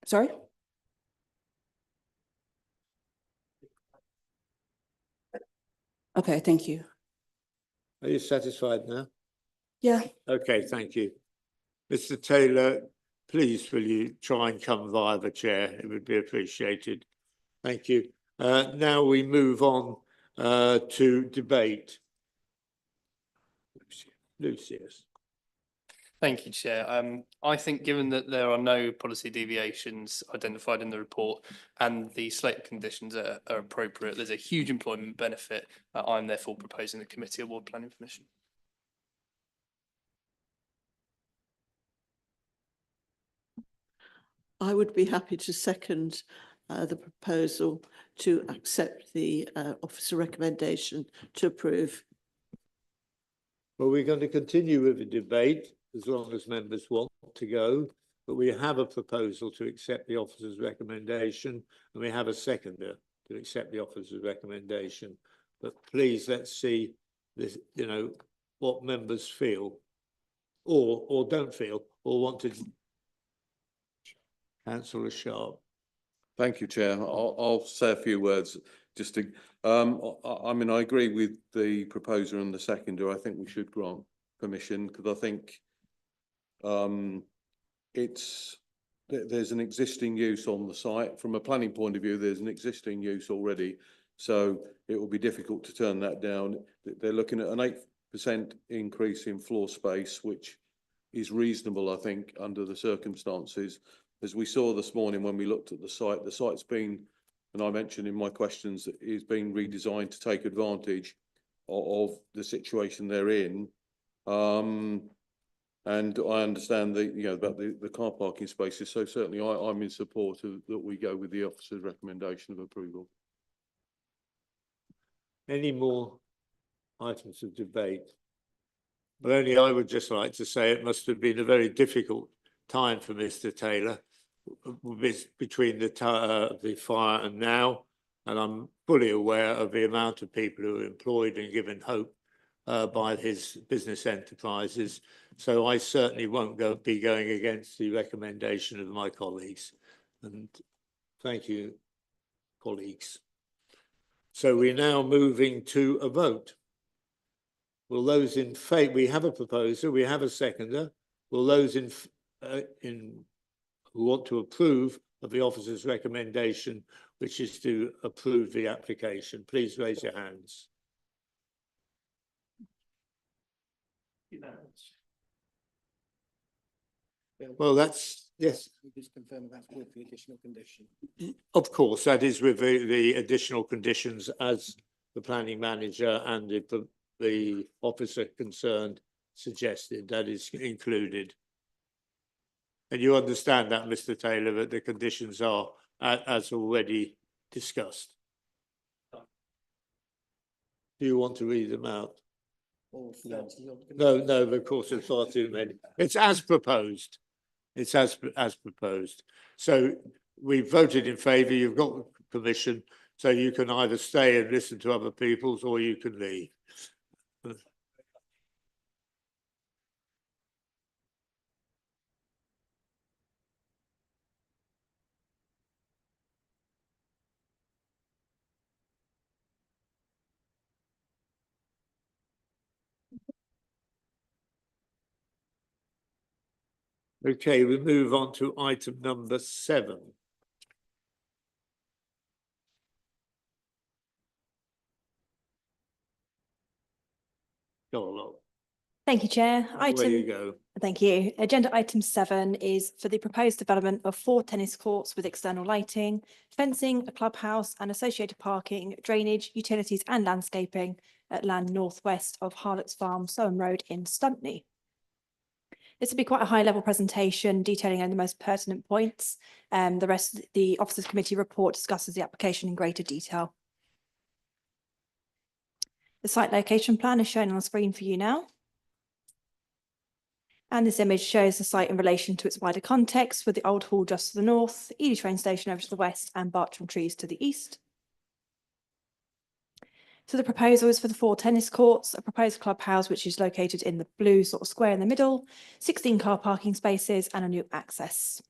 Sorry? Okay, thank you. Are you satisfied now? Yeah. Okay, thank you. Mr. Taylor, please will you try and come via the chair? It would be appreciated. Thank you. Now we move on to debate. Lucius. Thank you, Chair. I think given that there are no policy deviations identified in the report and the slate conditions are appropriate, there's a huge employment benefit. I'm therefore proposing the committee award planning permission. I would be happy to second the proposal to accept the officer recommendation to approve. Well, we're going to continue with the debate as long as members want to go, but we have a proposal to accept the officer's recommendation, and we have a seconder to accept the officer's recommendation. But please, let's see this, you know, what members feel or don't feel or want to. Councillor Sharp. Thank you, Chair. I'll say a few words just to, I mean, I agree with the proposer and the seconder. I think we should grant permission because I think there's an existing use on the site. From a planning point of view, there's an existing use already. So it will be difficult to turn that down. They're looking at an 8% increase in floor space, which is reasonable, I think, under the circumstances. As we saw this morning when we looked at the site's been, and I mentioned in my questions, that it's been redesigned to take advantage of the situation they're in. And I understand that, you know, about the car parking spaces. So certainly I'm in support of that we go with the officer's recommendation of approval. Any more items of debate? Well, only I would just like to say it must have been a very difficult time for Mr. Taylor between the fire and now, and I'm fully aware of the amount of people who are employed and given hope by his business enterprises. So I certainly won't be going against the recommendation of my colleagues. And thank you, colleagues. So we're now moving to a vote. Will those in favour? We have a proposer. We have a seconder. Will those in who want to approve of the officer's recommendation, which is to approve the application, please raise your hands. Well, that's, yes. Just confirm that's with the additional condition. Of course, that is with the additional conditions as the planning manager and the officer concerned suggested. That is included. And you understand that, Mr. Taylor, that the conditions are as already discussed. Do you want to read them out? No, of course, it's far too many. It's as proposed. It's as proposed. So we voted in favour. You've got permission, so you can either stay and listen to other people's, or you can leave. Okay, we move on to item number 7. Go along. Thank you, Chair. There you go. Thank you. Agenda item 7 is for the proposed development of 4 tennis courts with external lighting, fencing, a clubhouse and associated parking, drainage, utilities and landscaping at land northwest of Harlots Farm, Soham Road in Stuntney. This will be quite a high-level presentation detailing only the most pertinent points. The rest of the Officers Committee report discusses the application in greater detail. The site location plan is shown on the screen for you now. And this image shows the site in relation to its wider context, with the Old Hall just to the north, Ely train station over to the west and Bartram Trees to the east. So the proposal is for the 4 tennis courts, a proposed clubhouse which is located in the blue sort of square in the middle, 16 car parking spaces and a new access.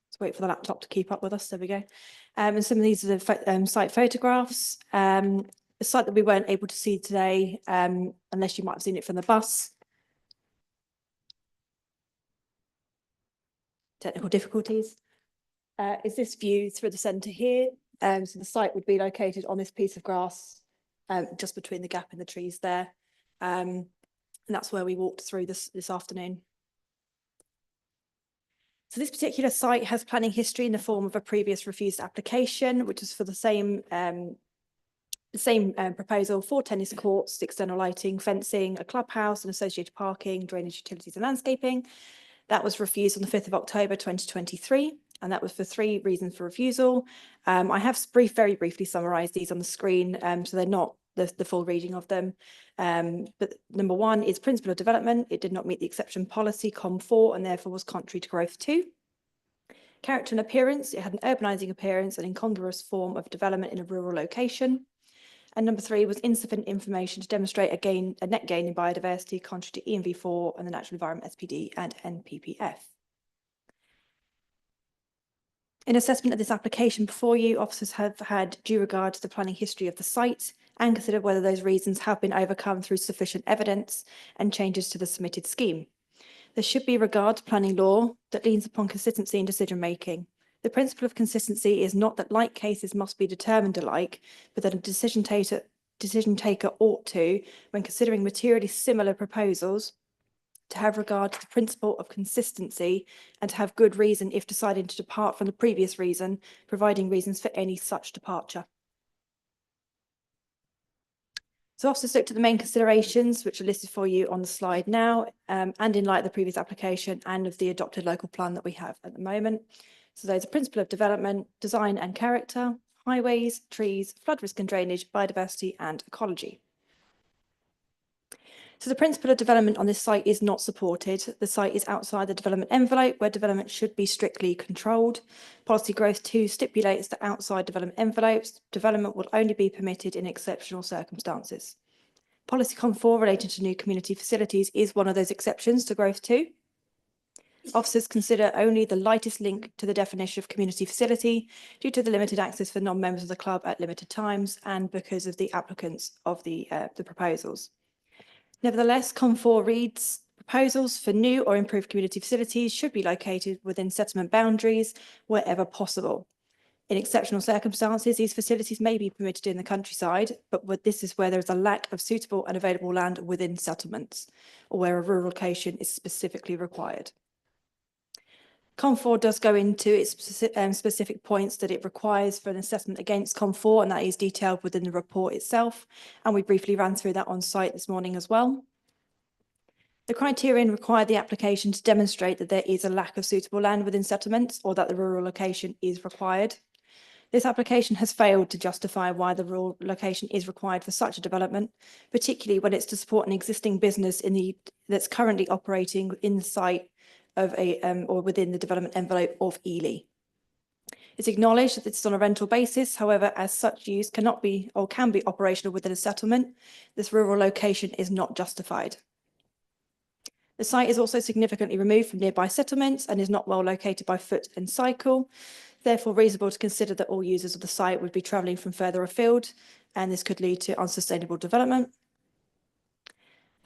Let's wait for the laptop to keep up with us. There we go. And some of these are the site photographs. The site that we weren't able to see today, unless you might have seen it from the bus. Technical difficulties. is this view through the centre here. So the site would be located on this piece of grass, just between the gap in the trees there. And that's where we walked through this afternoon. So this particular site has planning history in the form of a previous refused application, which is for the same proposal, 4 tennis courts, external lighting, fencing, a clubhouse and associated parking, drainage, utilities and landscaping. That was refused on the 5th of October 2023, and that was for 3 reasons for refusal. I have very briefly summarised these on the screen, so they're not the full reading of them. But number 1 is principle of development. It did not meet the exception policy COM4 and therefore was contrary to growth 2. Character and appearance, it had an urbanising appearance and incongruous form of development in a rural location. And number 3 was insufficient information to demonstrate a net gain in biodiversity contrary to ENV4 and the Natural Environment SPD and NPPF. In assessment of this application before you, officers have had due regard to the planning history of the site and considered whether those reasons have been overcome through sufficient evidence and changes to the submitted scheme. There should be regard to planning law that leans upon consistency in decision making. The principle of consistency is not that like cases must be determined alike, but that a decision taker ought to, when considering materially similar proposals, to have regard to the principle of consistency and to have good reason if deciding to depart from the previous reason, providing reasons for any such departure. So officers looked at the main considerations, which are listed for you on the slide now, and in light of the previous application and of the adopted local plan that we have at the moment. So those are principle of development, design and character, highways, trees, flood risk and drainage, biodiversity and ecology. So the principle of development on this site is not supported. The site is outside the development envelope where development should be strictly controlled. Policy Growth 2 stipulates that outside development envelopes, development will only be permitted in exceptional circumstances. Policy COM4 related to new community facilities is one of those exceptions to Growth 2. Officers consider only the lightest link to the definition of community facility due to the limited access for non-members of the club at limited times and because of the applicants of the proposals. Nevertheless, COM4 reads, proposals for new or improved community facilities should be located within settlement boundaries wherever possible. In exceptional circumstances, these facilities may be permitted in the countryside, but this is where there is a lack of suitable and available land within settlements or where a rural location is specifically required. COM4 does go into its specific points that it requires for an assessment against COM4, and that is detailed within the report itself. And we briefly ran through that on site this morning as well. The criterion require the application to demonstrate that there is a lack of suitable land within settlements or that the rural location is required. This application has failed to justify why the rural location is required for such a development, particularly when it's to support an existing business that's currently operating in the site of or within the development envelope of Ely. It's acknowledged that it's on a rental basis, however, as such use cannot be or can be operational within a settlement, this rural location is not justified. The site is also significantly removed from nearby settlements and is not well located by foot and cycle, therefore reasonable to consider that all users of the site would be travelling from further afield, and this could lead to unsustainable development.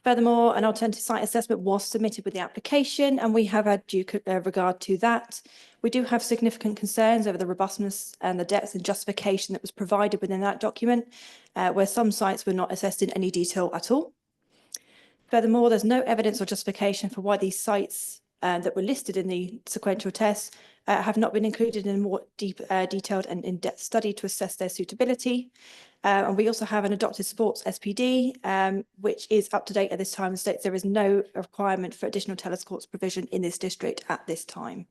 Furthermore, an alternative site assessment was submitted with the application and we have had due regard to that. We do have significant concerns over the robustness and the depth and justification that was provided within that document, where some sites were not assessed in any detail at all. Furthermore, there's no evidence or justification for why these sites that were listed in the sequential tests have not been included in a more detailed and in-depth study to assess their suitability. And we also have an adopted sports SPD, which is up to date at this time and states there is no requirement for additional tennis courts provision in this district at this time.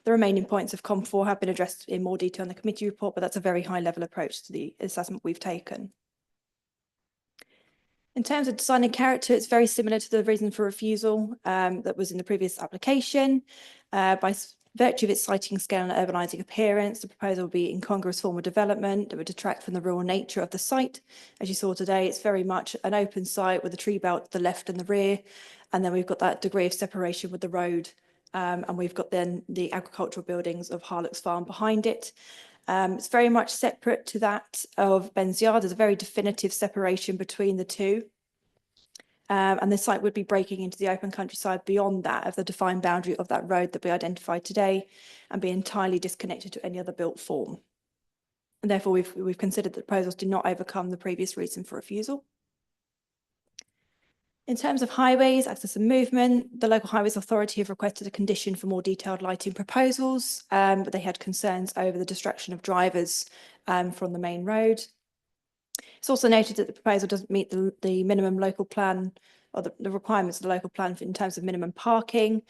The remaining points of COM4 have been addressed in more detail in the committee report, but that's a very high level approach to the assessment we've taken. In terms of design and character, it's very similar to the reason for refusal that was in the previous application. By virtue of its siting scale and urbanising appearance, the proposal will be incongruous form of development that would detract from the rural nature of the site. As you saw today, it's very much an open site with a tree belt to the left and the rear, and then we've got that degree of separation with the road, and we've got then the agricultural buildings of Harlock's Farm behind it. It's very much separate to that of Ben's Yard. There's a very definitive separation between the two. And the site would be breaking into the open countryside beyond that of the defined boundary of that road that we identified today and be entirely disconnected to any other built form. And therefore, we've considered that the proposals do not overcome the previous reason for refusal. In terms of highways, access and movement, the Local Highways Authority have requested a condition for more detailed lighting proposals, but they had concerns over the distraction of drivers from the main road. It's also noted that the proposal doesn't meet the minimum local plan or the requirements of the local plan in terms of minimum parking.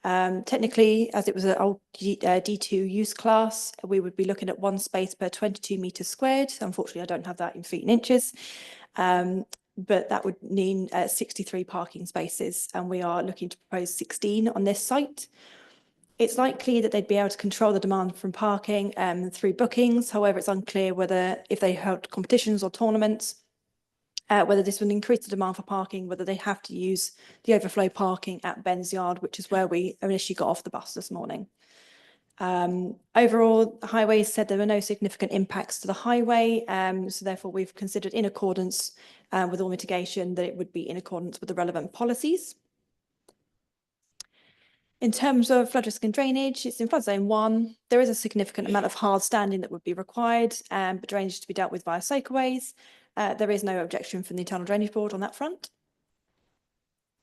Technically, as it was an old D2 use class, we would be looking at 1 space per 22 metres squared. Unfortunately, I don't have that in feet and inches. But that would mean 63 parking spaces, and we are looking to propose 16 on this site. It's likely that they'd be able to control the demand from parking through bookings. However, it's unclear whether if they held competitions or tournaments, whether this would increase the demand for parking, whether they have to use the overflow parking at Ben's Yard, which is where we initially got off the bus this morning. Overall, the highways said there were no significant impacts to the highway, so therefore we've considered in accordance with all mitigation that it would be in accordance with the relevant policies. In terms of flood risk and drainage, it's in flood zone 1. There is a significant amount of hard standing that would be required, but drainage to be dealt with via soakaways. There is no objection from the Internal Drainage Board on that front.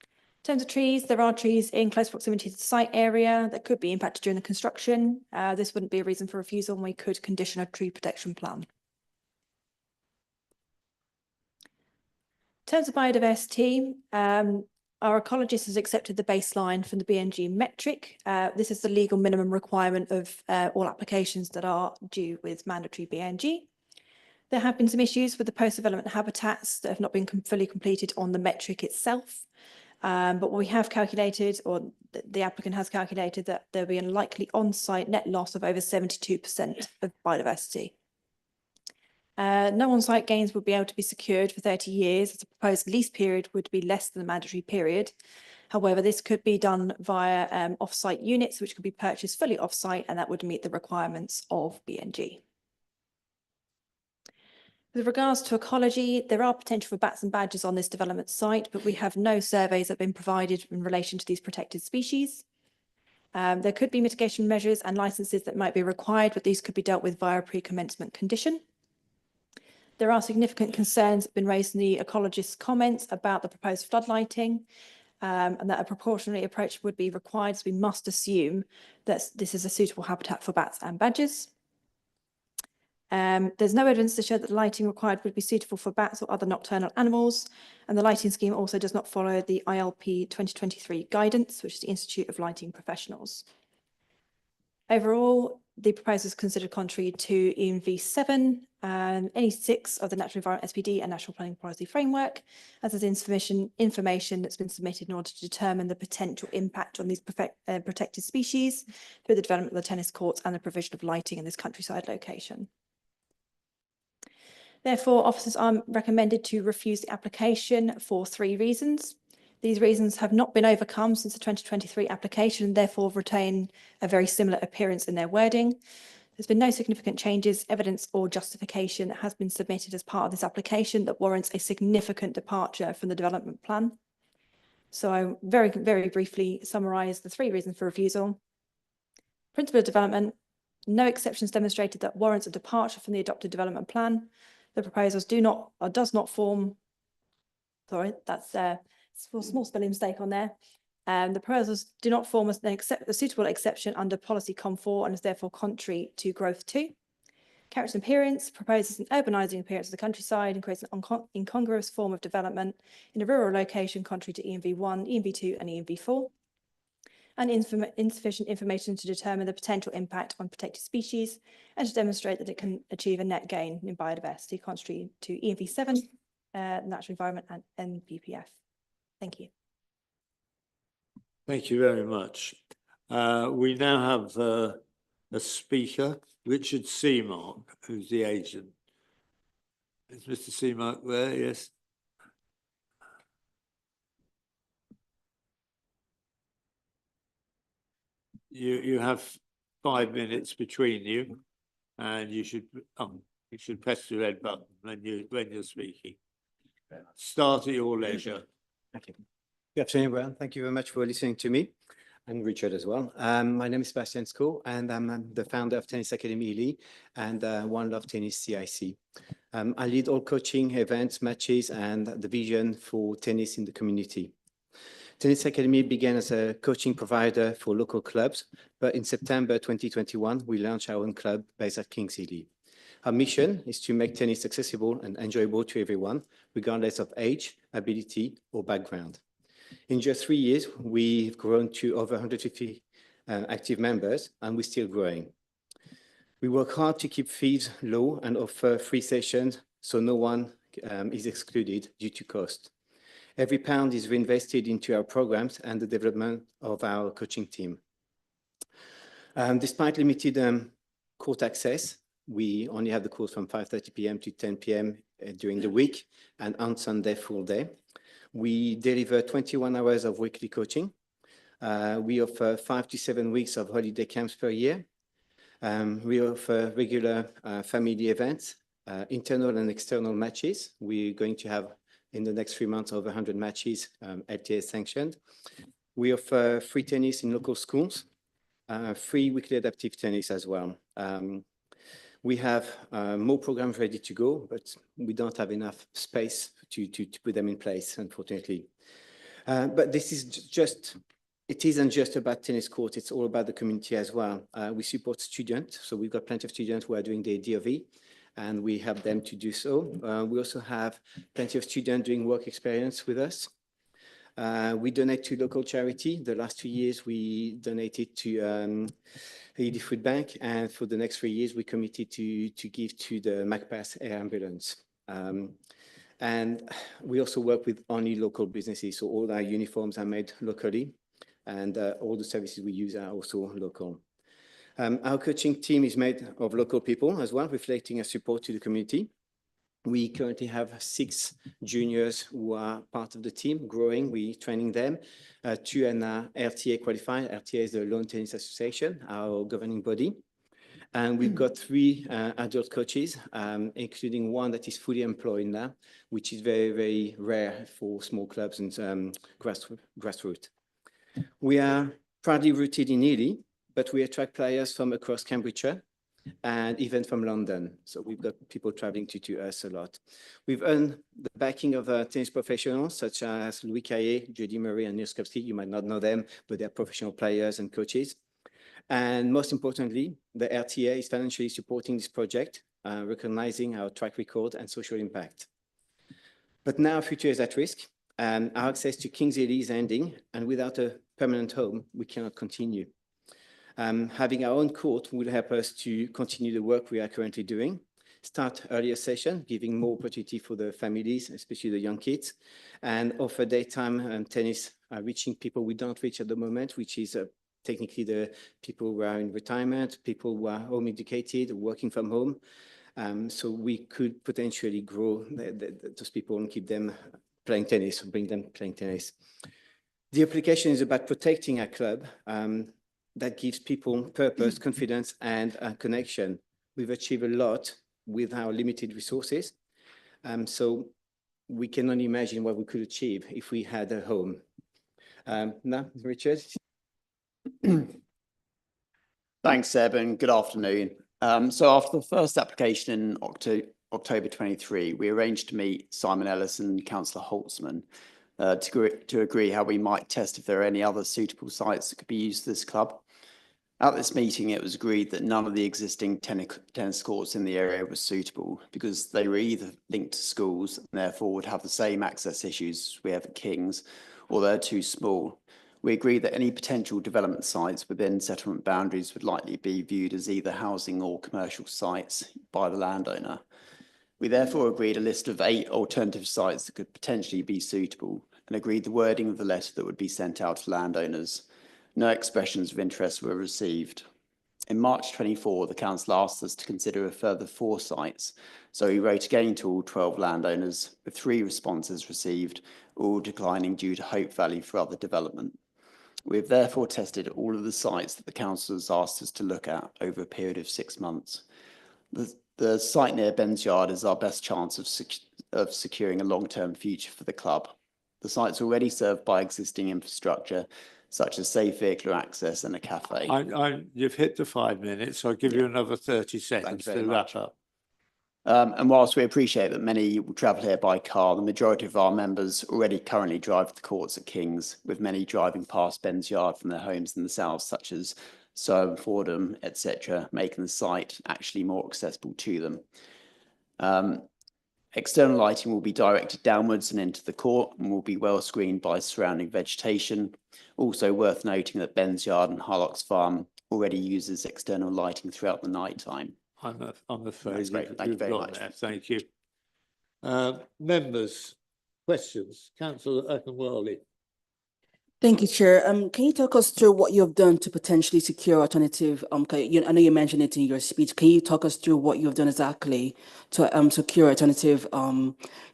In terms of trees, there are trees in close proximity to the site area that could be impacted during the construction. This wouldn't be a reason for refusal, and we could condition a tree protection plan. In terms of biodiversity, our ecologist has accepted the baseline from the BNG metric. This is the legal minimum requirement of all applications that are due with mandatory BNG. There have been some issues with the post-development habitats that have not been fully completed on the metric itself. But what we have calculated, or the applicant has calculated, that there'll be a likely on-site net loss of over 72% of biodiversity. No on-site gains would be able to be secured for 30 years, as the proposed lease period would be less than the mandatory period. However, this could be done via off-site units, which could be purchased fully off-site, and that would meet the requirements of BNG. With regards to ecology, there are potential for bats and badgers on this development site, but we have no surveys that have been provided in relation to these protected species. There could be mitigation measures and licenses that might be required, but these could be dealt with via a pre-commencement condition. There are significant concerns that have been raised in the ecologist's comments about the proposed floodlighting, and that a proportionally approach would be required, so we must assume that this is a suitable habitat for bats and badgers. There's no evidence to show that the lighting required would be suitable for bats or other nocturnal animals, and the lighting scheme also does not follow the ILP 2023 guidance, which is the Institute of Lighting Professionals. Overall, the proposal is considered contrary to ENV 7 and any 6 of the Natural Environment SPD and National Planning Policy Framework, as there's information that's been submitted in order to determine the potential impact on these protected species through the development of the tennis courts and the provision of lighting in this countryside location. Therefore, officers are recommended to refuse the application for 3 reasons. These reasons have not been overcome since the 2023 application and therefore retain a very similar appearance in their wording. There's been no significant changes, evidence or justification that has been submitted as part of this application that warrants a significant departure from the development plan. So I very briefly summarise the 3 reasons for refusal. Principle of development, no exceptions demonstrated that warrants a departure from the adopted development plan. The proposals does not form, sorry, that's a small spelling mistake on there. The proposals do not form a suitable exception under policy COM4 and is therefore contrary to growth 2. Character and appearance proposes an urbanising appearance of the countryside and creates an incongruous form of development in a rural location contrary to ENV1, ENV2 and ENV4. And insufficient information to determine the potential impact on protected species and to demonstrate that it can achieve a net gain in biodiversity contrary to ENV7, Natural Environment and NPPF. Thank you. Thank you very much. We now have a speaker, Richard Seamark, who's the agent. Is Mr. Seamark there? Yes. You have 5 minutes between you, and you should press the red button when you're speaking. Start at your leisure. Thank you. Good afternoon, everyone. Thank you very much for listening to me, and Richard as well. My name is Sebastian Sko, and I'm the founder of Tennis Academy Ely and One Love Tennis CIC. I lead all coaching, events, matches, and the vision for tennis in the community. Tennis Academy began as a coaching provider for local clubs, but in September 2021, we launched our own club based at Kingsley. Our mission is to make tennis accessible and enjoyable to everyone, regardless of age, ability, or background. In just 3 years, we've grown to over 150 active members, and we're still growing. We work hard to keep fees low and offer free sessions so no one is excluded due to cost. Every pound is reinvested into our programs and the development of our coaching team. Despite limited court access, we only have the course from 5:30 p.m. to 10 p.m. During the week, and on Sunday full day. We deliver 21 hours of weekly coaching. We offer 5 to 7 weeks of holiday camps per year. We offer regular family events, internal and external matches. We're going to have in the next 3 months over 100 matches, LTA sanctioned. We offer free tennis in local schools, free weekly adaptive tennis as well. We have more programs ready to go, but we don't have enough space to put them in place, unfortunately. But this is just, it isn't just about tennis court, it's all about the community as well. We support students, so we've got plenty of students who are doing their DOV, and we help them to do so. We also have plenty of students doing work experience with us. We donate to local charity. The last 2 years, we donated to Ely Food Bank, and for the next 3 years, we committed to give to the MacPass Air Ambulance. And we also work with only local businesses, so all our uniforms are made locally, and all the services we use are also local. Our coaching team is made of local people as well, reflecting a support to the community. We currently have 6 juniors who are part of the team, growing. We're training them. 2 are LTA qualified. LTA is the Lawn Tennis Association, our governing body. And we've got 3 adult coaches, including one that is fully employed now, which is very, very rare for small clubs and grassroots. We are proudly rooted in Ely, but we attract players from across Cambridgeshire and even from London. So we've got people traveling to us a lot. We've earned the backing of tennis professionals such as Louis Caillé, Jody Murray, and Nils Skopsky. You might not know them, but they're professional players and coaches. And most importantly, the LTA is financially supporting this project, recognizing our track record and social impact. But now our future is at risk, and our access to Kingsley is ending, and without a permanent home, we cannot continue. Having our own court will help us to continue the work we are currently doing, start earlier session, giving more opportunity for the families, especially the young kids, and offer daytime tennis, reaching people we don't reach at the moment, which is technically the people who are in retirement, people who are home educated, working from home. So we could potentially grow those people and keep them playing tennis, or bring them playing tennis. The application is about protecting our club. That gives people purpose, confidence, and connection. We've achieved a lot with our limited resources. So we can only imagine what we could achieve if we had a home. Now, Richard. Thanks, Seb, and good afternoon. So after the first application in October 23, we arranged to meet Simon Ellis and Councillor Holtzman to agree how we might test if there are any other suitable sites that could be used for this club. At this meeting, it was agreed that none of the existing tennis courts in the area were suitable because they were either linked to schools and therefore would have the same access issues we have at King's, or they're too small. We agreed that any potential development sites within settlement boundaries would likely be viewed as either housing or commercial sites by the landowner. We therefore agreed a list of 8 alternative sites that could potentially be suitable and agreed the wording of the letter that would be sent out to landowners. No expressions of interest were received. In March 24, the council asked us to consider a further 4 sites, so we wrote again to all 12 landowners, with 3 responses received, all declining due to hope value for other development. We have therefore tested all of the sites that the council has asked us to look at over a period of 6 months. The site near Ben's Yard is our best chance of securing a long-term future for the club. The site's already served by existing infrastructure such as safe vehicular access and a cafe. You've hit the 5 minutes. I'll give you another 30 seconds very to much. wrap up. And whilst we appreciate that many will travel here by car, the majority of our members already currently drive to the courts at King's, with many driving past Ben's Yard from their homes in the south, such as Surrey, Fordham, etc., making the site actually more accessible to them. External lighting will be directed downwards and into the court and will be well screened by surrounding vegetation. Also worth noting that Ben's Yard and Harlock's Farm already uses external lighting throughout the night time. I'm afraid That's great. Thank you you've very got much. there. Thank you. Members, questions? Councillor Okunwale. Thank you, Chair. Can you talk us through what you've done to potentially secure alternative, I know you mentioned it in your speech. Can you talk us through what you've done exactly to secure alternative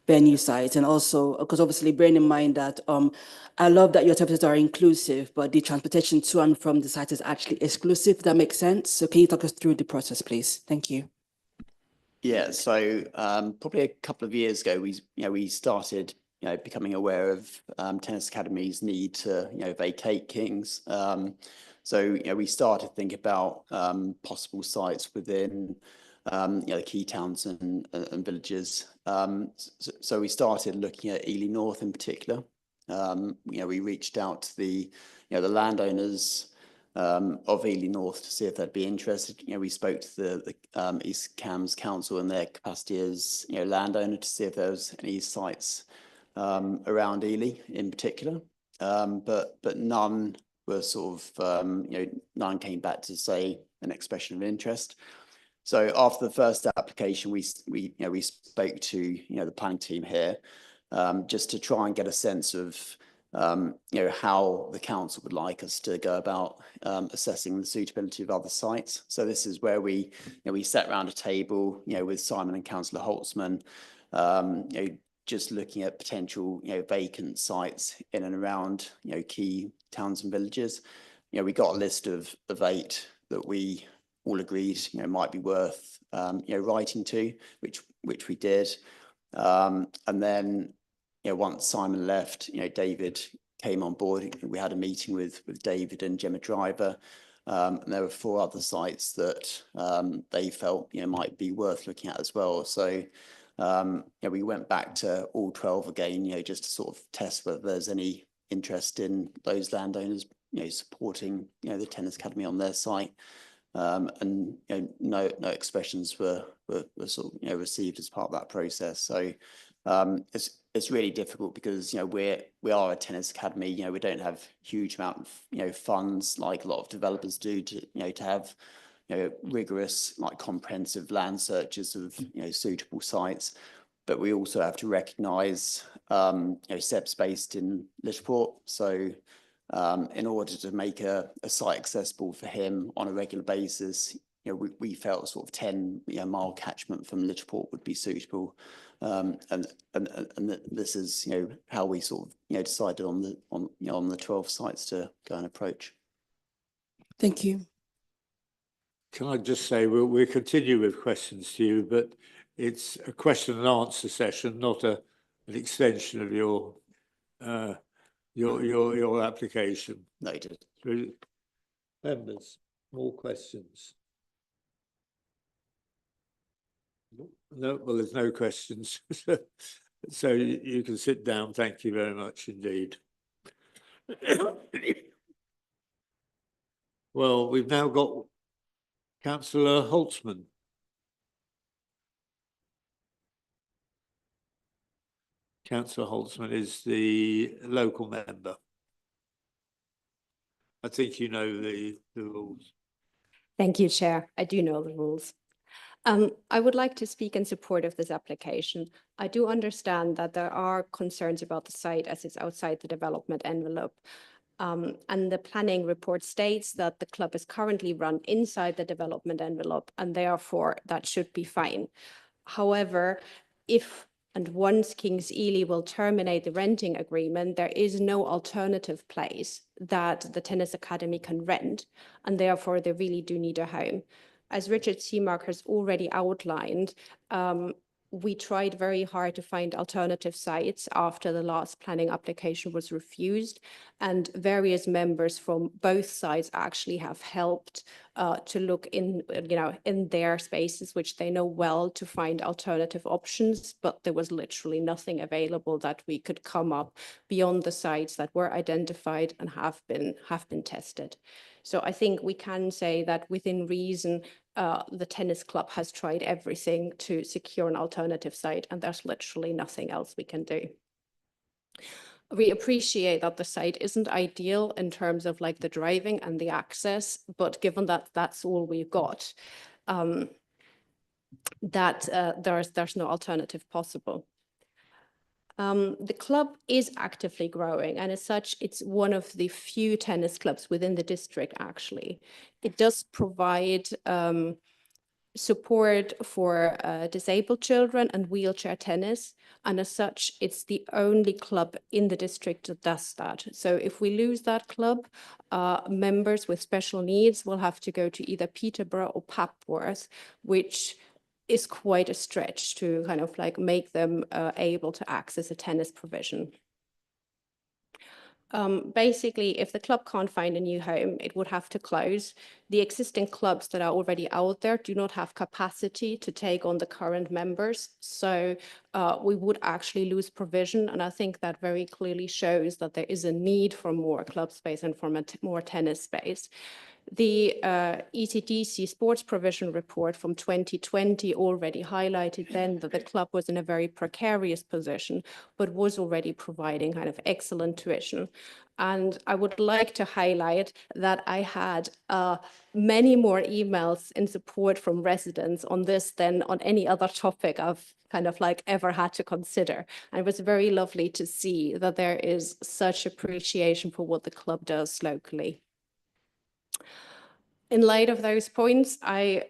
venue sites? And also, because obviously bearing in mind that I love that your services are inclusive, but the transportation to and from the site is actually exclusive, if that makes sense. So can you talk us through the process, please? Thank you. Yeah, so probably a couple of years ago, we started becoming aware of tennis academies need to vacate King's. So we started to think about possible sites within the key towns and villages. So we started looking at Ely North in particular. We reached out to the landowners of Ely North to see if they'd be interested. We spoke to the East Cambs Council in their capacity as landowner to see if there was any sites around Ely in particular, but none were sort of none came back to say an expression of interest. So after the first application, we spoke to the planning team here just to try and get a sense of how the council would like us to go about assessing the suitability of other sites. So this is where we sat around a table with Simon and Councillor Holtzman, just looking at potential vacant sites in and around key towns and villages. We got a list of 8 that we all agreed might be worth writing to, which we did. And then once Simon left, David came on board. We had a meeting with David and Gemma Driver, and there were 4 other sites that they felt might be worth looking at as well. So we went back to all 12 again, just to sort of test whether there's any interest in those landowners, supporting the tennis academy on their site. And no expressions were sort of received as part of that process. So it's really difficult because we are a tennis academy. We don't have huge amount of funds like a lot of developers do to have rigorous, like comprehensive land searches of suitable sites. But we also have to recognise Seb's based in Littleport, so in order to make a site accessible for him on a regular basis, we felt sort of 10-mile catchment from Littleport would be suitable, and this is how we sort of decided on the 12 sites to go and approach. Thank you. Can I just say we'll continue with questions to you, but it's a question and answer session, not an extension of your application. Noted. Members, more questions? No, well, there's no questions. So you can sit down. Thank you very much indeed. Well, we've now got Councillor Holtzman. Councillor Holtzman is the local member. I think you know the rules. Thank you, Chair. I do know the rules. I would like to speak in support of this application. I do understand that there are concerns about the site as it's outside the development envelope. And the planning report states that the club is currently run inside the development envelope, and therefore that should be fine. However, if and once King's Ely will terminate the renting agreement, there is no alternative place that the tennis academy can rent, and therefore they really do need a home. As Richard Seamark has already outlined, we tried very hard to find alternative sites after the last planning application was refused, and various members from both sides actually have helped to look in, in their spaces, which they know well, to find alternative options, but there was literally nothing available that we could come up beyond the sites that were identified and have been tested. So I think we can say that within reason, the tennis club has tried everything to secure an alternative site, and there's literally nothing else we can do. We appreciate that the site isn't ideal in terms of like the driving and the access, but given that that's all we've got, there's no alternative possible. The club is actively growing, and as such, it's one of the few tennis clubs within the district, actually. It does provide support for disabled children and wheelchair tennis, and as such, it's the only club in the district that does that. So if we lose that club, members with special needs will have to go to either Peterborough or Papworth, which is quite a stretch to kind of like make them able to access a tennis provision. Basically, if the club can't find a new home, it would have to close. The existing clubs that are already out there do not have capacity to take on the current members. So we would actually lose provision. And I think that very clearly shows that there is a need for more club space and for more tennis space. The ECDC sports provision report from 2020 already highlighted then that the club was in a very precarious position, but was already providing kind of excellent tuition. And I would like to highlight that I had many more emails in support from residents on this than on any other topic I've kind of like ever had to consider. And it was very lovely to see that there is such appreciation for what the club does locally. In light of those points, I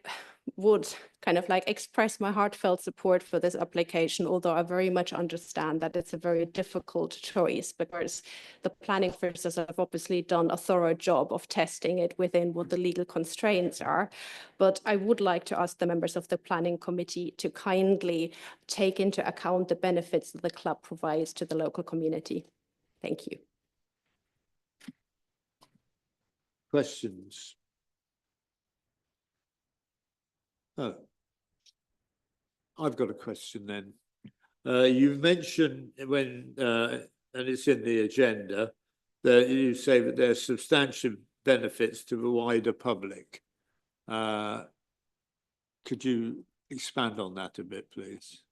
would kind of like express my heartfelt support for this application, although I very much understand that it's a very difficult choice because the planning officers have obviously done a thorough job of testing it within what the legal constraints are. But I would like to ask the members of the planning committee to kindly take into account the benefits that the club provides to the local community. Thank you. Questions? Oh, I've got a question then. You've mentioned when, and it's in the agenda, that you say that there's substantial benefits to the wider public. Could you expand on that a bit, please?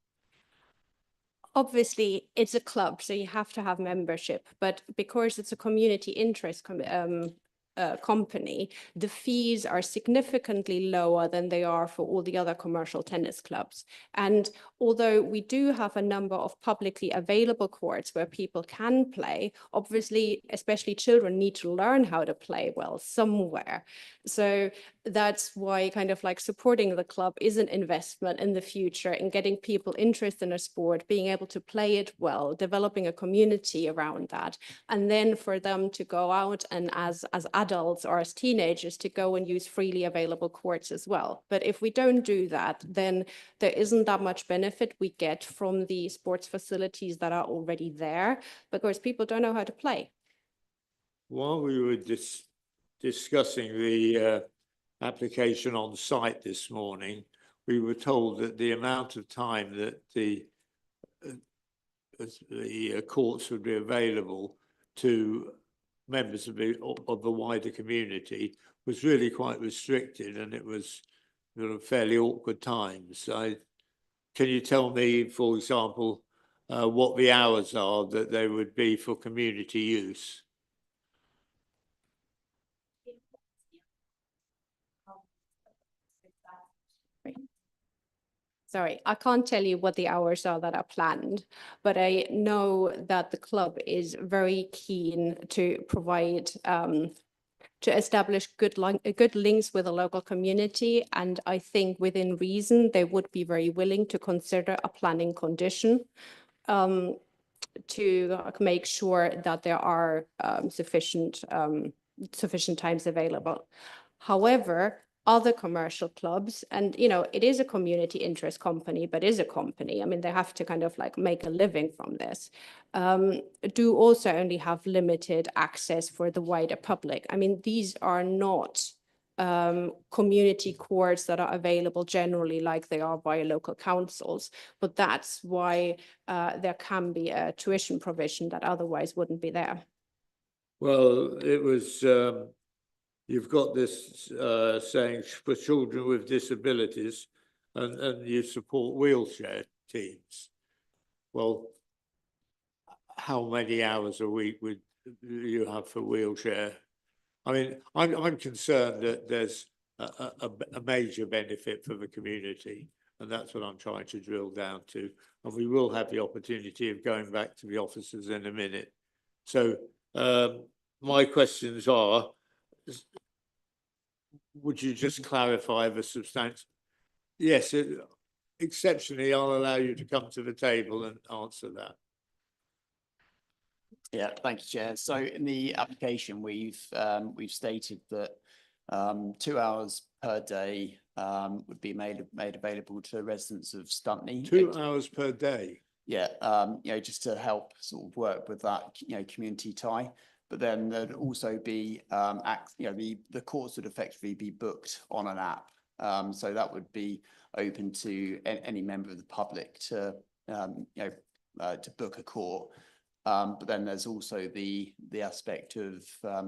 Obviously, it's a club, so you have to have membership, but because it's a community interest company, the fees are significantly lower than they are for all the other commercial tennis clubs. And although we do have a number of publicly available courts where people can play, obviously, especially children need to learn how to play well somewhere. So that's why kind of like supporting the club is an investment in the future in getting people interested in a sport, being able to play it well, developing a community around that, and then for them to go out and as adults or as teenagers to go and use freely available courts as well. But if we don't do that, then there isn't that much benefit we get from the sports facilities that are already there because people don't know how to play. While we were discussing the application on site this morning, we were told that the amount of time that the courts would be available to members of the wider community was really quite restricted, and it was fairly awkward times. Can you tell me, for example, what the hours are that they would be for community use? Sorry, I can't tell you what the hours are that are planned, but I know that the club is very keen to provide, to establish good links with the local community. And I think within reason, they would be very willing to consider a planning condition to make sure that there are sufficient times available. However, other commercial clubs, and it is a community interest company, but is a company. I mean, they have to kind of like make a living from this. Do also only have limited access for the wider public. I mean, these are not community courts that are available generally like they are via local councils, but that's why there can be a tuition provision that otherwise wouldn't be there. Well, it was, you've got this saying for children with disabilities, and you support wheelchair teams. Well, how many hours a week would you have for wheelchair? I mean, I'm concerned that there's a major benefit for the community, and that's what I'm trying to drill down to. And we will have the opportunity of going back to the officers in a minute. So my questions are, would you just clarify the substantial? Yes, exceptionally, I'll allow you to come to the table and answer that. Yeah, thank you, Chair. So in the application, we've stated that 2 hours per day would be made available to residents of Stuntney. 2 hours per day? Yeah, just to help sort of work with that, community tie. But then there'd also be, the course would effectively be booked on an app. So that would be open to any member of the public to book a court. But then there's also the aspect of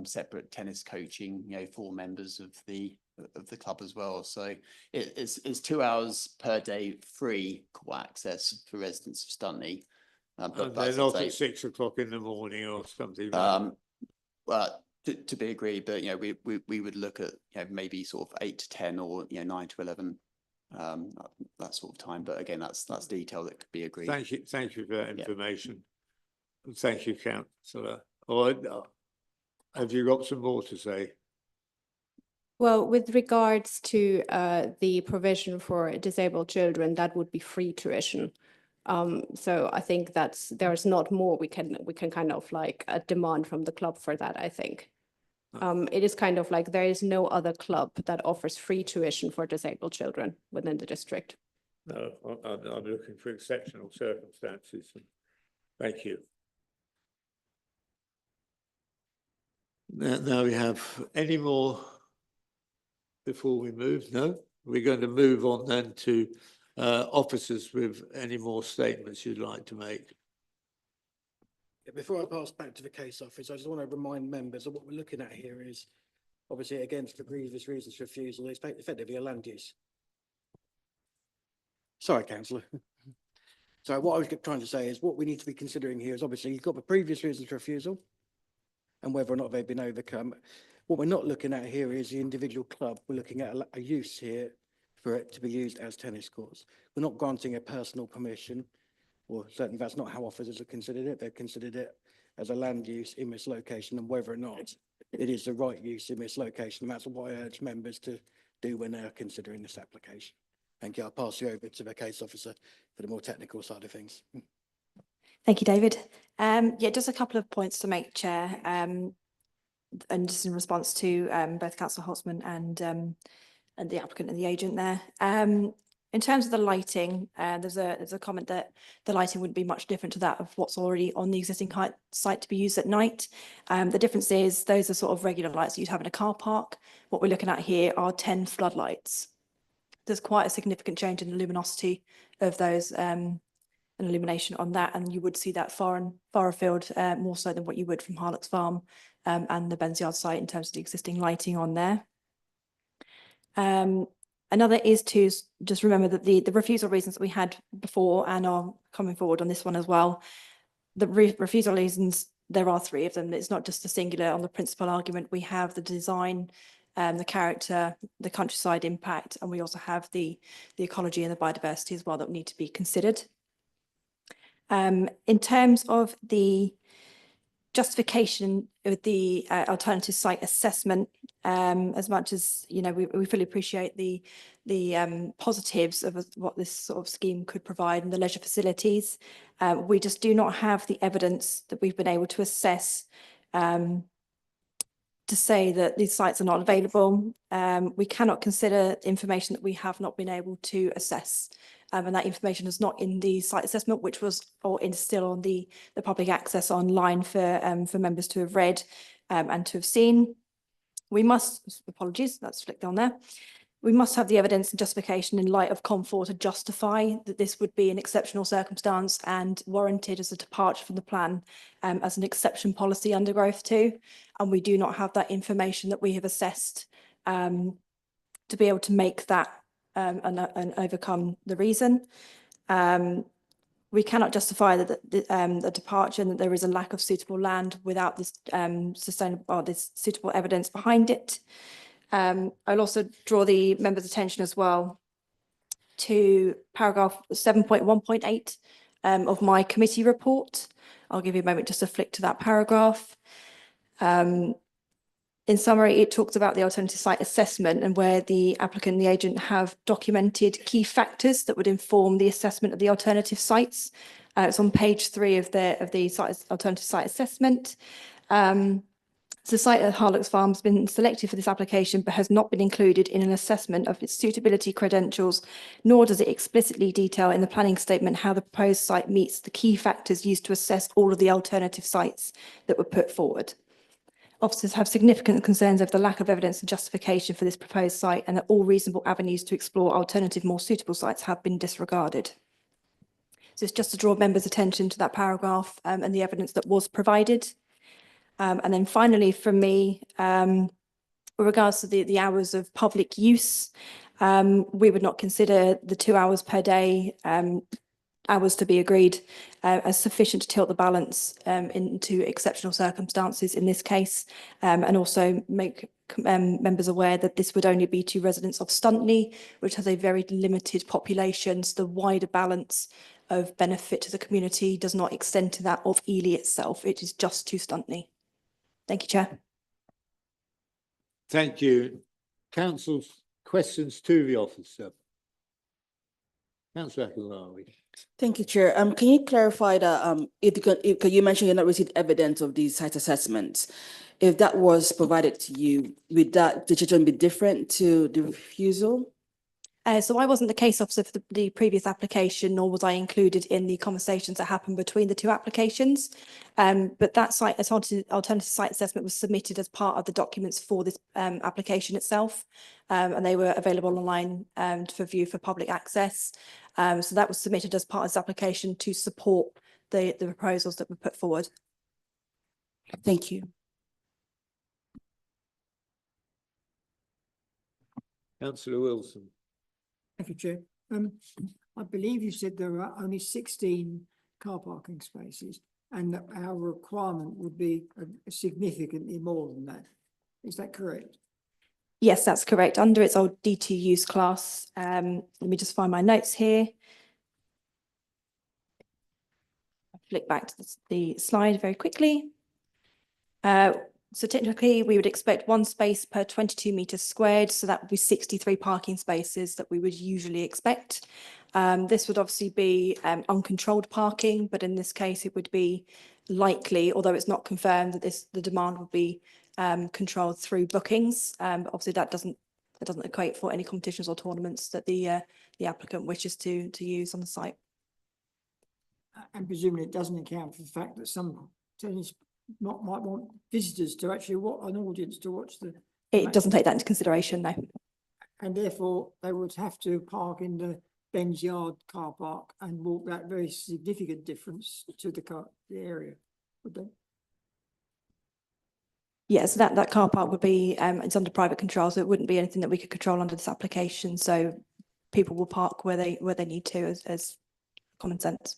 separate tennis coaching, for members of the club as well. So it's 2 hours per day free court access for residents of Stuntney. But they're not at 6 o'clock in the morning or something. Well, to be agreed, but we would look at maybe sort of 8 to 10 or 9 to 11, that sort of time. But again, that's detail that could be agreed. Thank you for that information. Yeah. Thank you, Councillor. Or have you got some more to say? Well, with regards to the provision for disabled children, that would be free tuition. So I think there's not more we can kind of like demand from the club for that, I think. It is kind of like there is no other club that offers free tuition for disabled children within the district. No, I'm looking for exceptional circumstances. Thank you. Now we have any more before we move? No? We're going to move on then to officers with any more statements you'd like to make. Before I pass back to the case office, I just want to remind members of what we're looking at here is obviously against the grievous reasons refusal is effectively a land use. Sorry, Councillor. So what I was trying to say is what we need to be considering here is obviously you've got the previous reasons for refusal and whether or not they've been overcome. What we're not looking at here is the individual club. We're looking at a use here for it to be used as tennis courts. We're not granting a personal permission, or certainly that's not how officers have considered it. They've considered it as a land use in this location and whether or not it is the right use in this location. And that's what I urge members to do when they're considering this application. Thank you. I'll pass you over to the case officer for the more technical side of things. Thank you, David. Yeah, just a couple of points to make, Chair, and just in response to both Councillor Holtzman and the applicant and the agent there. In terms of the lighting, there's a comment that the lighting wouldn't be much different to that of what's already on the existing site to be used at night. The difference is those are sort of regular lights that you'd have in a car park. What we're looking at here are 10 floodlights. There's quite a significant change in the luminosity of those and illumination on that, and you would see that far afield, more so than what you would from Harlock's Farm and the Benzyard site in terms of the existing lighting on there. Another is to just remember that the refusal reasons that we had before and are coming forward on this one as well. The refusal reasons, there are 3 of them. It's not just a singular on the principal argument. We have the design, the character, the countryside impact, and we also have the ecology and the biodiversity as well that need to be considered. In terms of the justification of the alternative site assessment, as much as we fully appreciate the positives of what this sort of scheme could provide and the leisure facilities, we just do not have the evidence that we've been able to assess to say that these sites are not available. We cannot consider information that we have not been able to assess. And that information is not in the site assessment, which was or is still on the public access online for members to have read and to have seen. We must, apologies, that's flicked on there. We must have the evidence and justification in light of COM4 to justify that this would be an exceptional circumstance and warranted as a departure from the plan as an exception policy under Growth 2. And we do not have that information that we have assessed to be able to make that and overcome the reason. We cannot justify the departure and that there is a lack of suitable land without this sustainable or this suitable evidence behind it. I'll also draw the members' attention as well to paragraph 7.1.8 of my committee report. I'll give you a moment just to flick to that paragraph. In summary, it talks about the alternative site assessment and where the applicant and the agent have documented key factors that would inform the assessment of the alternative sites. It's on page 3 of the site, alternative site assessment. The site at Harlocks Farm has been selected for this application but has not been included in an assessment of its suitability credentials, nor does it explicitly detail in the planning statement how the proposed site meets the key factors used to assess all of the alternative sites that were put forward. Officers have significant concerns over the lack of evidence and justification for this proposed site and that all reasonable avenues to explore alternative, more suitable sites have been disregarded. So it's just to draw members' attention to that paragraph and the evidence that was provided. And then finally, from me, with regards to the hours of public use, we would not consider the 2 hours per day hours to be agreed as sufficient to tilt the balance into exceptional circumstances in this case, and also make members aware that this would only be to residents of Stuntney, which has a very limited population, so the wider balance of benefit to the community does not extend to that of Ely itself. It is just to Stuntney. Thank you, Chair. Thank you. Council, questions to the officer? Councillor Akinlari. Thank you, Chair. Can you clarify that if you mentioned you're not received evidence of these site assessments, if that was provided to you, would that decision be different to the refusal? So I wasn't the case officer for the previous application, nor was I included in the conversations that happened between the two applications. But that site alternative site assessment was submitted as part of the documents for this application itself, and they were available online for view for public access. So that was submitted as part of this application to support the proposals that were put forward. Thank you. Councillor Wilson. Thank you, Chair. I believe you said there are only 16 car parking spaces and that our requirement would be significantly more than that. Is that correct? Yes, that's correct. Under its old D2 use class, let me just find my notes here. I'll flick back to the slide very quickly. So technically, we would expect 1 space per 22 meters squared. So that would be 63 parking spaces that we would usually expect. This would obviously be uncontrolled parking, but in this case, it would be likely, although it's not confirmed, that the demand would be controlled through bookings. Obviously, that doesn't equate for any competitions or tournaments that the applicant wishes to use on the site. And presumably, it doesn't account for the fact that some tennis might want visitors to actually an audience to watch the. It doesn't take that into consideration, no. And therefore, they would have to park in the Ben's Yard car park and walk that very significant difference to the area, would they? Yes, that car park would be, it's under private control, so it wouldn't be anything that we could control under this application. So people will park where they need to as common sense.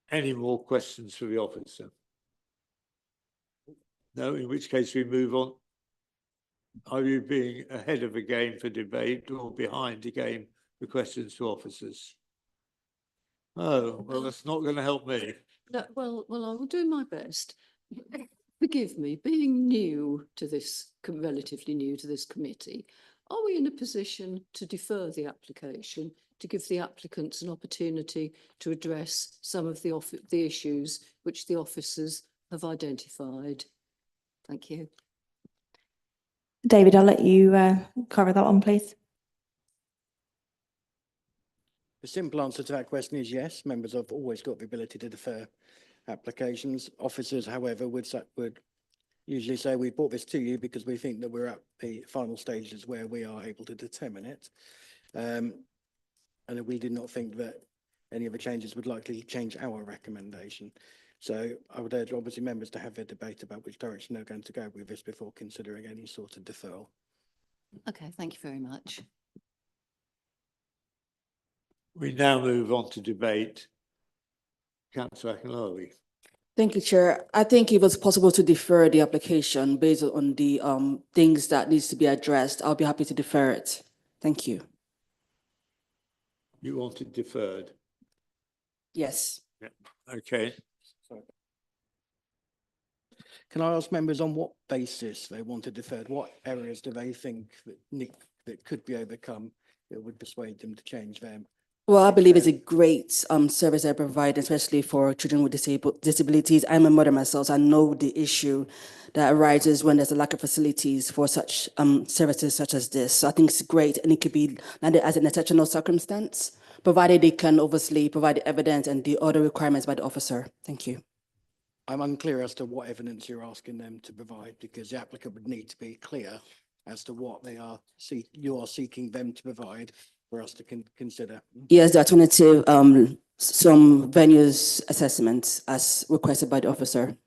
Any more questions for the officer? No, in which case we move on. Are you being ahead of the game for debate or behind the game for questions to officers? Oh, well, that's not going to help me. No, well, I will do my best. Forgive me, being new to this, relatively new to this committee, are we in a position to defer the application to give the applicants an opportunity to address some of the issues which the officers have identified. Thank you. David, I'll let you cover that one, please. The simple answer to that question is yes. Members have always got the ability to defer applications. Officers, however, would usually say, we brought this to you because we think that we're at the final stages where we are able to determine it. And we did not think that any of the changes would likely change our recommendation. So I would urge obviously members to have a debate about which direction they're going to go with this before considering any sort of deferral. Okay, thank you very much. We now move on to debate. Councillor Akinlari. Thank you, Chair. I think if it's possible to defer the application based on the things that needs to be addressed, I'll be happy to defer it. Thank you. You want it deferred? Yes. Yeah. Okay. Can I ask members on what basis they want it deferred? What areas do they think that could be overcome that would persuade them to change them? Well, I believe it's a great service I provide, especially for children with disabilities. I'm a mother myself, so I know the issue that arises when there's a lack of facilities for such services such as this. So I think it's great, and it could be landed as an exceptional circumstance, provided they can obviously provide the evidence and the other requirements by the officer. Thank you. I'm unclear as to what evidence you're asking them to provide, because the applicant would need to be clear as to what you are seeking them to provide for us to consider. Yes, the alternative, some venues assessments as requested by the officer,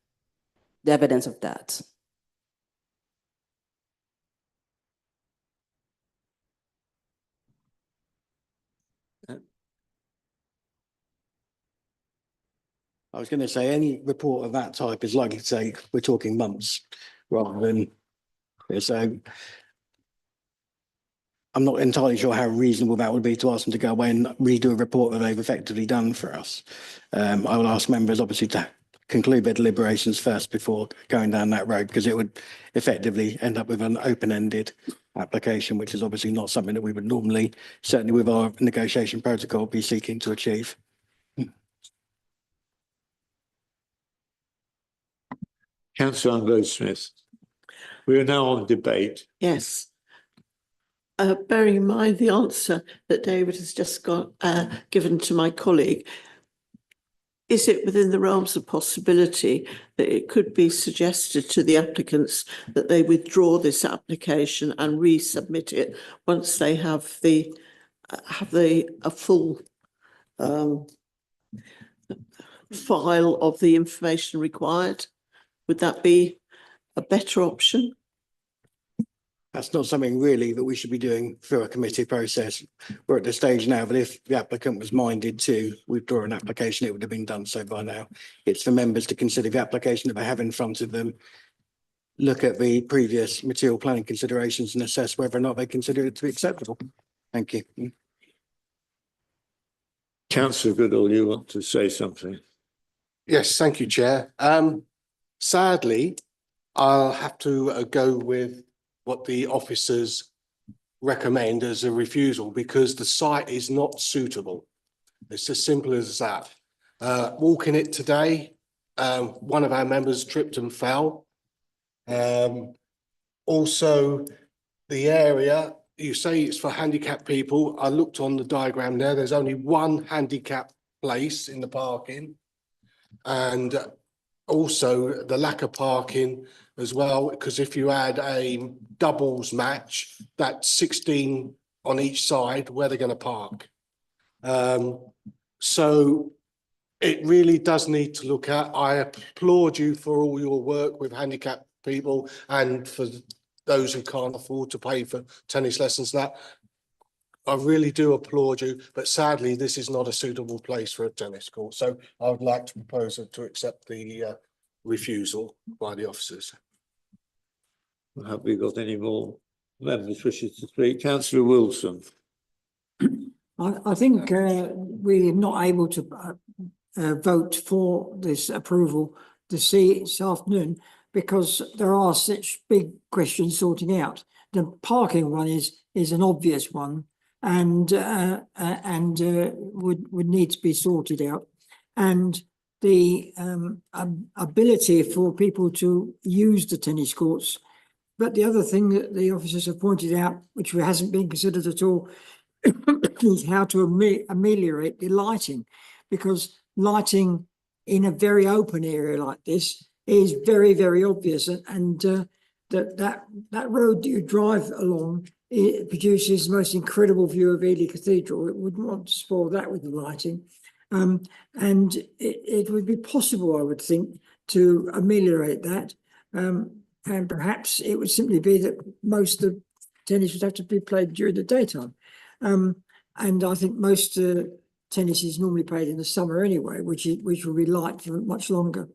the evidence of that. I was going to say any report of that type is likely to take, we're talking months rather than, so I'm not entirely sure how reasonable that would be to ask them to go away and redo a report that they've effectively done for us. I will ask members obviously to conclude their deliberations first before going down that road, because it would effectively end up with an open-ended application, which is obviously not something that we would normally, certainly with our negotiation protocol, be seeking to achieve. Councillor Anglo-Smith. We are now on debate. Yes. Bearing in mind the answer that David has just got given to my colleague, is it within the realms of possibility that it could be suggested to the applicants that they withdraw this application and resubmit it once they have a full file of the information required? Would that be a better option? That's not something really that we should be doing through a committee process. We're at the stage now that if the applicant was minded to withdraw an application, it would have been done so by now. It's for members to consider the application that they have in front of them, look at the previous material planning considerations and assess whether or not they consider it to be acceptable. Thank you. Councillor Goodall, you want to say something? Yes, thank you, Chair. Sadly, I'll have to go with what the officers recommend as a refusal, because the site is not suitable. It's as simple as that. Walking it today, one of our members tripped and fell. Also, the area, you say it's for handicapped people. I looked on the diagram there, there's only one handicap place in the parking. And also the lack of parking as well, because if you add a doubles match, that's 16 on each side where they're going to park. So it really does need to look at. I applaud you for all your work with handicapped people and for those who can't afford to pay for tennis lessons. That I really do applaud you, but sadly, this is not a suitable place for a tennis court. So I would like to propose to accept the refusal by the officers. Have we got any more members wishes to speak? Councillor Wilson. I think we're not able to vote for this approval this afternoon because there are such big questions sorting out. The parking one is an obvious one and would need to be sorted out. And the ability for people to use the tennis courts. But the other thing that the officers have pointed out, which hasn't been considered at all, is how to ameliorate the lighting, because lighting in a very open area like this is very, very obvious, and that road that you drive along, it produces the most incredible view of Ely Cathedral. It wouldn't want to spoil that with the lighting. And it would be possible, I would think, to ameliorate that. And perhaps it would simply be that most of the tennis would have to be played during the daytime. And I think most tennis is normally played in the summer anyway, which will be light for much longer.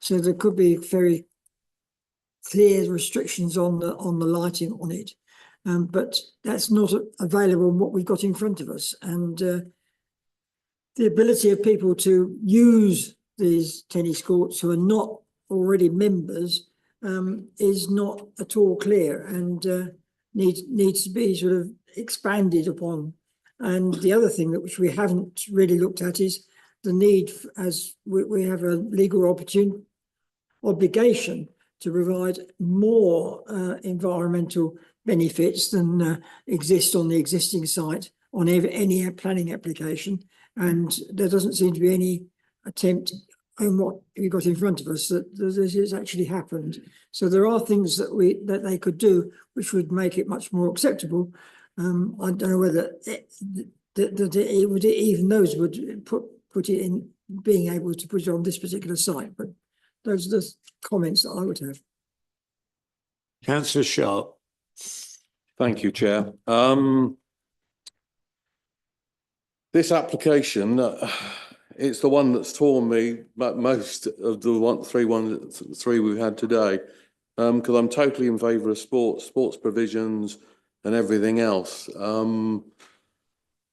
So there could be very clear restrictions on the lighting on it. But that's not available in what we've got in front of us. And the ability of people to use these tennis courts who are not already members is not at all clear, and needs to be sort of expanded upon. And the other thing which we haven't really looked at is the need, as we have a legal obligation to provide more environmental benefits than exist on the existing site on any planning application. And there doesn't seem to be any attempt in what we got in front of us that this has actually happened. So there are things that they could do which would make it much more acceptable. I don't know whether even those would put it in being able to put it on this particular site, but those are the comments that I would have. Councillor Sharp. Thank you, Chair. This application, it's the one that's torn me most of the three we've had today, because I'm totally in favour of sports provisions and everything else.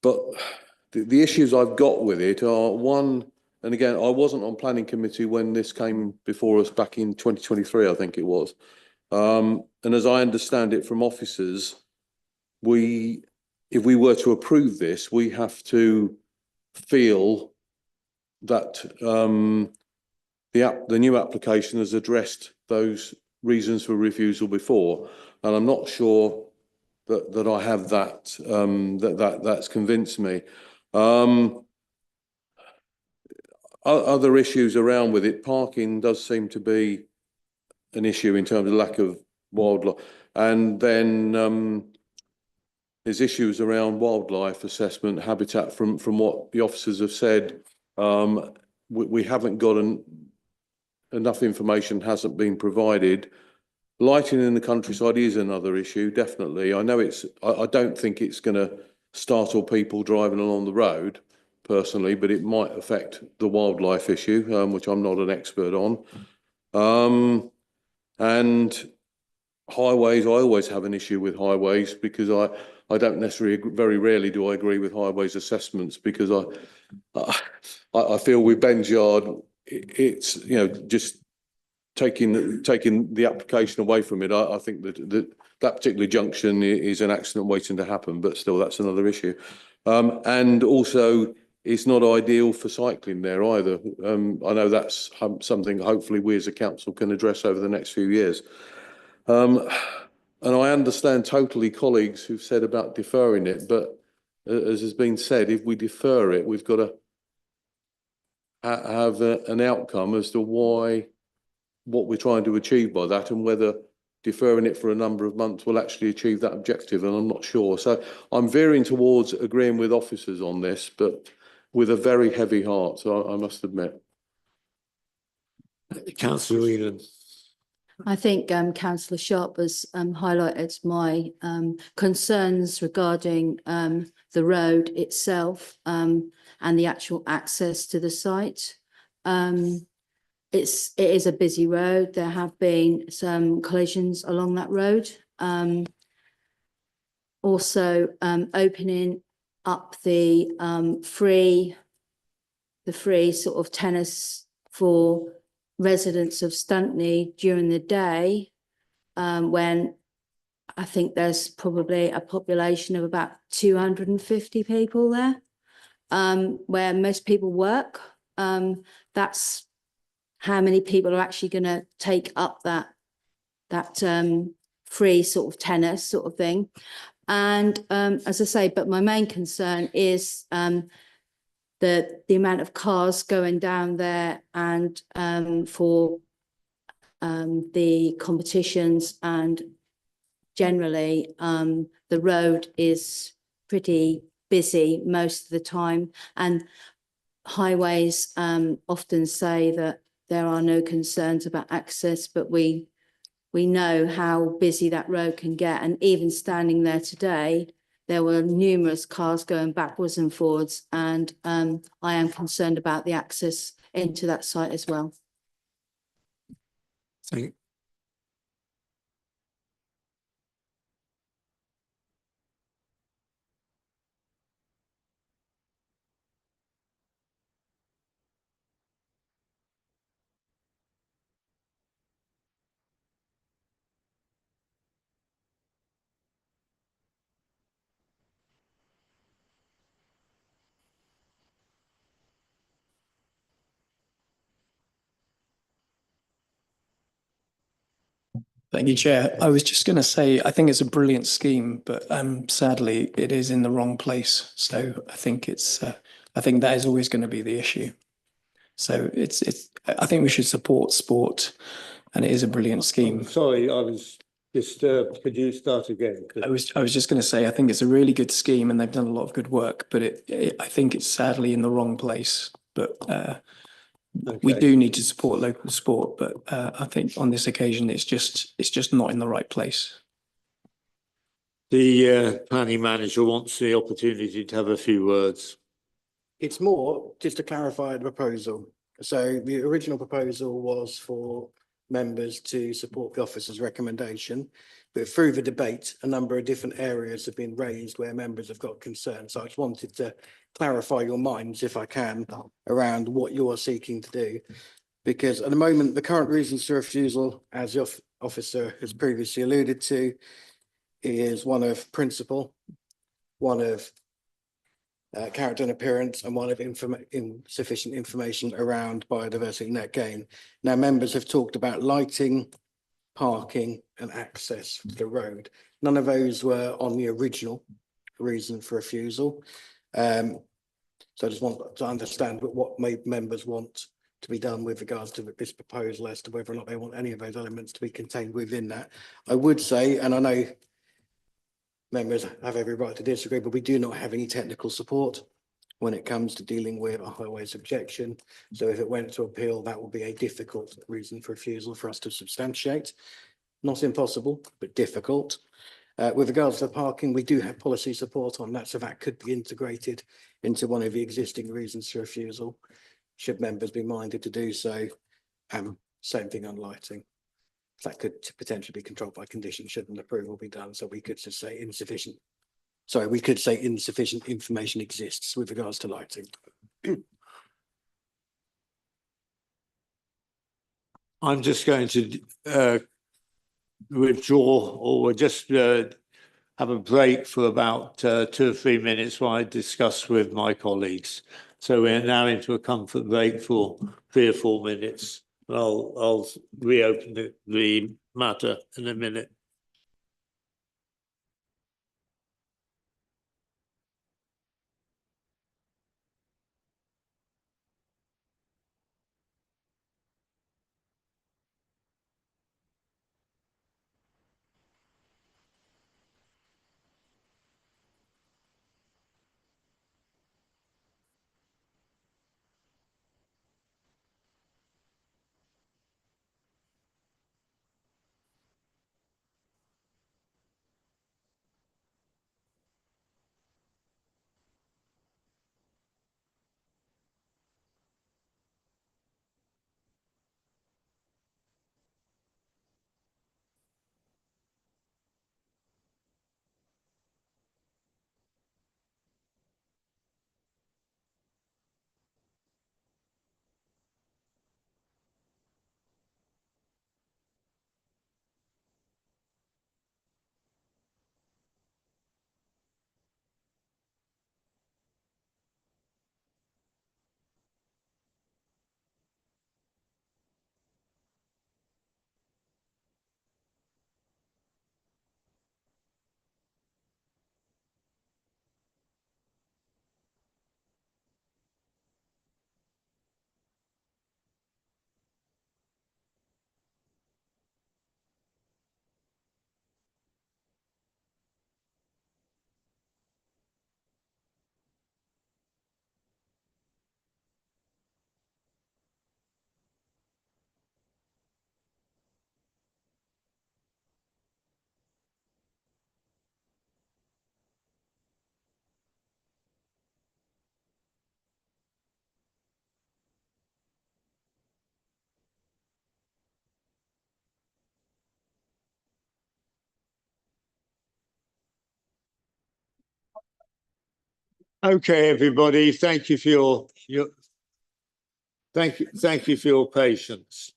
But the issues I've got with it are, one, and again, I wasn't on planning committee when this came before us back in 2023, I think it was. And as I understand it from officers, if we were to approve this, we have to feel that the new application has addressed those reasons for refusal before, and I'm not sure that I have that. That's convinced me. Other issues around with it, parking does seem to be an issue in terms of lack of wildlife, and then there's issues around wildlife assessment, habitat. From what the officers have said, we haven't got enough information, hasn't been provided. Lighting in the countryside is another issue, definitely. I know I don't think it's going to startle people driving along the road, personally, but it might affect the wildlife issue, which I'm not an expert on. And highways, I always have an issue with highways, because I don't necessarily, very rarely do I agree with highways assessments, because I feel with Ben's Yard, it's, you know, just taking the application away from it. I think that particular junction is an accident waiting to happen, but still, that's another issue. And also, it's not ideal for cycling there either. I know that's something hopefully we as a council can address over the next few years. And I understand totally colleagues who've said about deferring it, but as has been said, if we defer it, we've got to have an outcome as to what we're trying to achieve by that, and whether deferring it for a number of months will actually achieve that objective, and I'm not sure. So I'm veering towards agreeing with officers on this, but with a very heavy heart, so I must admit. Councillor Whelan. I think Councillor Sharp has highlighted my concerns regarding the road itself and the actual access to the site. It is a busy road. There have been some collisions along that road. Also, opening up the free sort of tennis for residents of Stuntney during the day, when I think there's probably a population of about 250 people there, where most people work. that's how many people are actually going to take up that free sort of tennis sort of thing. And as I say, but my main concern is the amount of cars going down there and for the competitions, and generally the road is pretty busy most of the time, and highways often say that there are no concerns about access, but we know how busy that road can get. And even standing there today, there were numerous cars going backwards and forwards, and I am concerned about the access into that site as well. Thank Thank you, Chair. I was just going to say, I think it's a brilliant scheme, but sadly it is in the wrong place. So I think I think that is always going to be the issue. So I think we should support sport, and it is a brilliant scheme. Sorry, I was disturbed. Could you start again? I was just going to say, I think it's a really good scheme, and they've done a lot of good work, but I think it's sadly in the wrong place. But we do need to support local sport, but I think on this occasion it's just not in the right place. The planning manager wants the opportunity to have a few words. It's more just to clarify the proposal. So the original proposal was for members to support the officer's recommendation, but through the debate, a number of different areas have been raised where members have got concerns. So I just wanted to clarify your minds, if I can, around what you are seeking to do. Because at the moment, the current reasons for refusal, as the officer has previously alluded to, is one of principle, one of character and appearance, and one of insufficient information around biodiversity net gain. Now, members have talked about lighting, parking and access to the road. None of those were on the original reason for refusal. So I just want to understand what members want to be done with regards to this proposal as to whether or not they want any of those elements to be contained within that. I would say, and I know members have every right to disagree, but we do not have any technical support when it comes to dealing with a highways objection. So if it went to appeal, that would be a difficult reason for refusal for us to substantiate. Not impossible, but difficult. With regards to parking, we do have policy support on that, so that could be integrated into one of the existing reasons for refusal, should members be minded to do so. Same thing on lighting. That could potentially be controlled by condition should an approval be done. So we could just say insufficient. Sorry, we could say insufficient information exists with regards to lighting. I'm just going to withdraw, or we'll just have a break for about 2 or 3 minutes while I discuss with my colleagues. So we're now into a comfort break for 3 or 4 minutes. I'll reopen the matter in a minute. Okay, everybody, thank you for your thank you for your patience.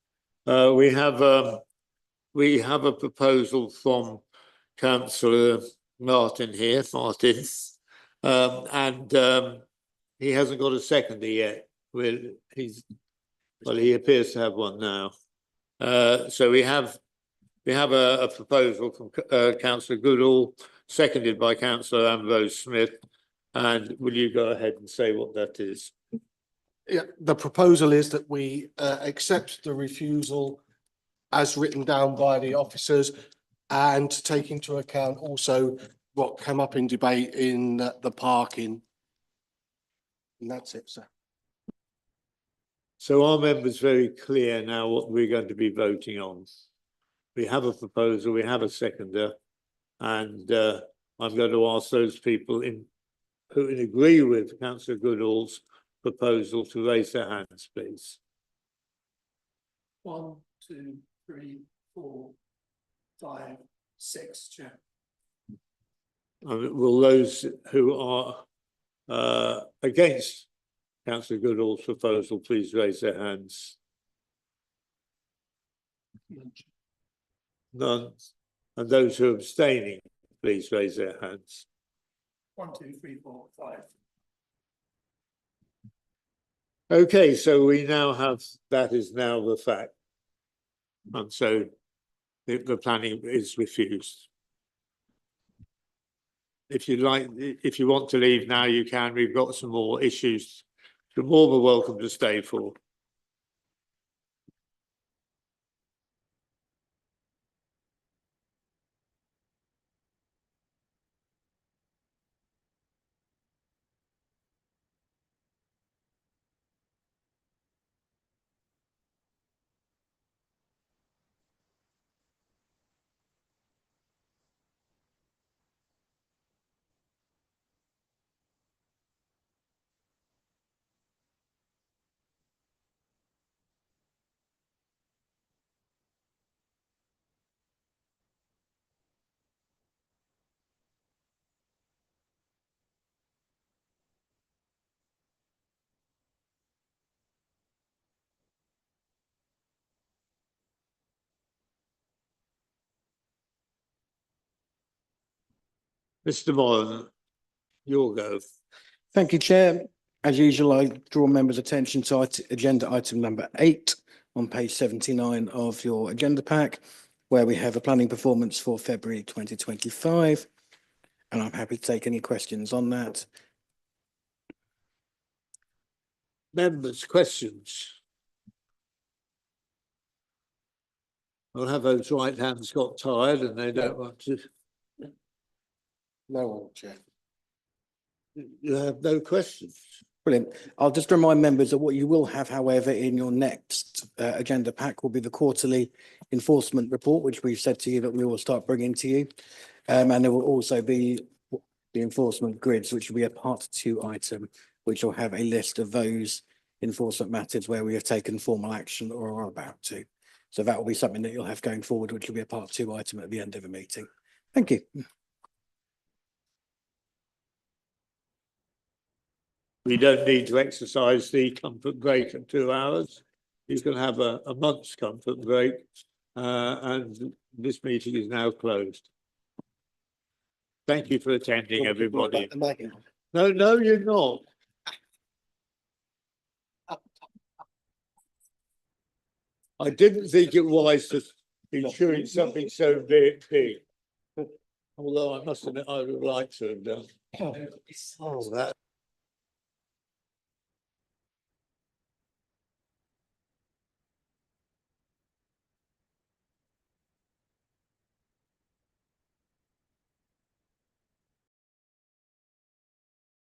We have a proposal from Councillor Martin here, and he hasn't got a seconder yet. Well, he appears to have one now. So we have a proposal from Councillor Goodall, seconded by Councillor Ambrose Smith. And will you go ahead and say what that is? Yeah, the proposal is that we accept the refusal as written down by the officers and take into account also what came up in debate in the parking. And that's it, sir. So our members very clear now what we're going to be voting on. We have a proposal, we have a seconder, and I'm going to ask those people who agree with Councillor Goodall's proposal to raise their hands, please. 1, 2, 3, 4, 5, 6, Chair. Will those who are against Councillor Goodall's proposal please raise their hands? None. And those who are abstaining, please raise their hands. 1, 2, 3, 4, 5. Okay, so we now have, that is now the fact. And so the planning is refused. If you like, if you want to leave now, you can. We've got some more issues. You're more than welcome to stay for. Mr. Moran, you'll go. Thank you, Chair. As usual, I draw members' attention to agenda item number 8 on page 79 of your agenda pack, where we have a planning performance for February 2025. And I'm happy to take any questions on that. Members, questions? I'll have those right hands got tired and they don't want to. No one, Chair. You have no questions. Brilliant. I'll just remind members that what you will have, however, in your next agenda pack will be the quarterly enforcement report, which we've said to you that we will start bringing to you. And there will also be the enforcement grids, which will be a part 2 item, which will have a list of those enforcement matters where we have taken formal action or are about to. So that will be something that you'll have going forward, which will be a part 2 item at the end of the meeting. Thank you. We don't need to exercise the comfort break at 2 hours. You can have a month's comfort break, and this meeting is now closed. Thank you for attending, everybody. No, no, you're not. I didn't think it wise to be chewing something so big. Although I must admit, I would like to have done. Oh, that.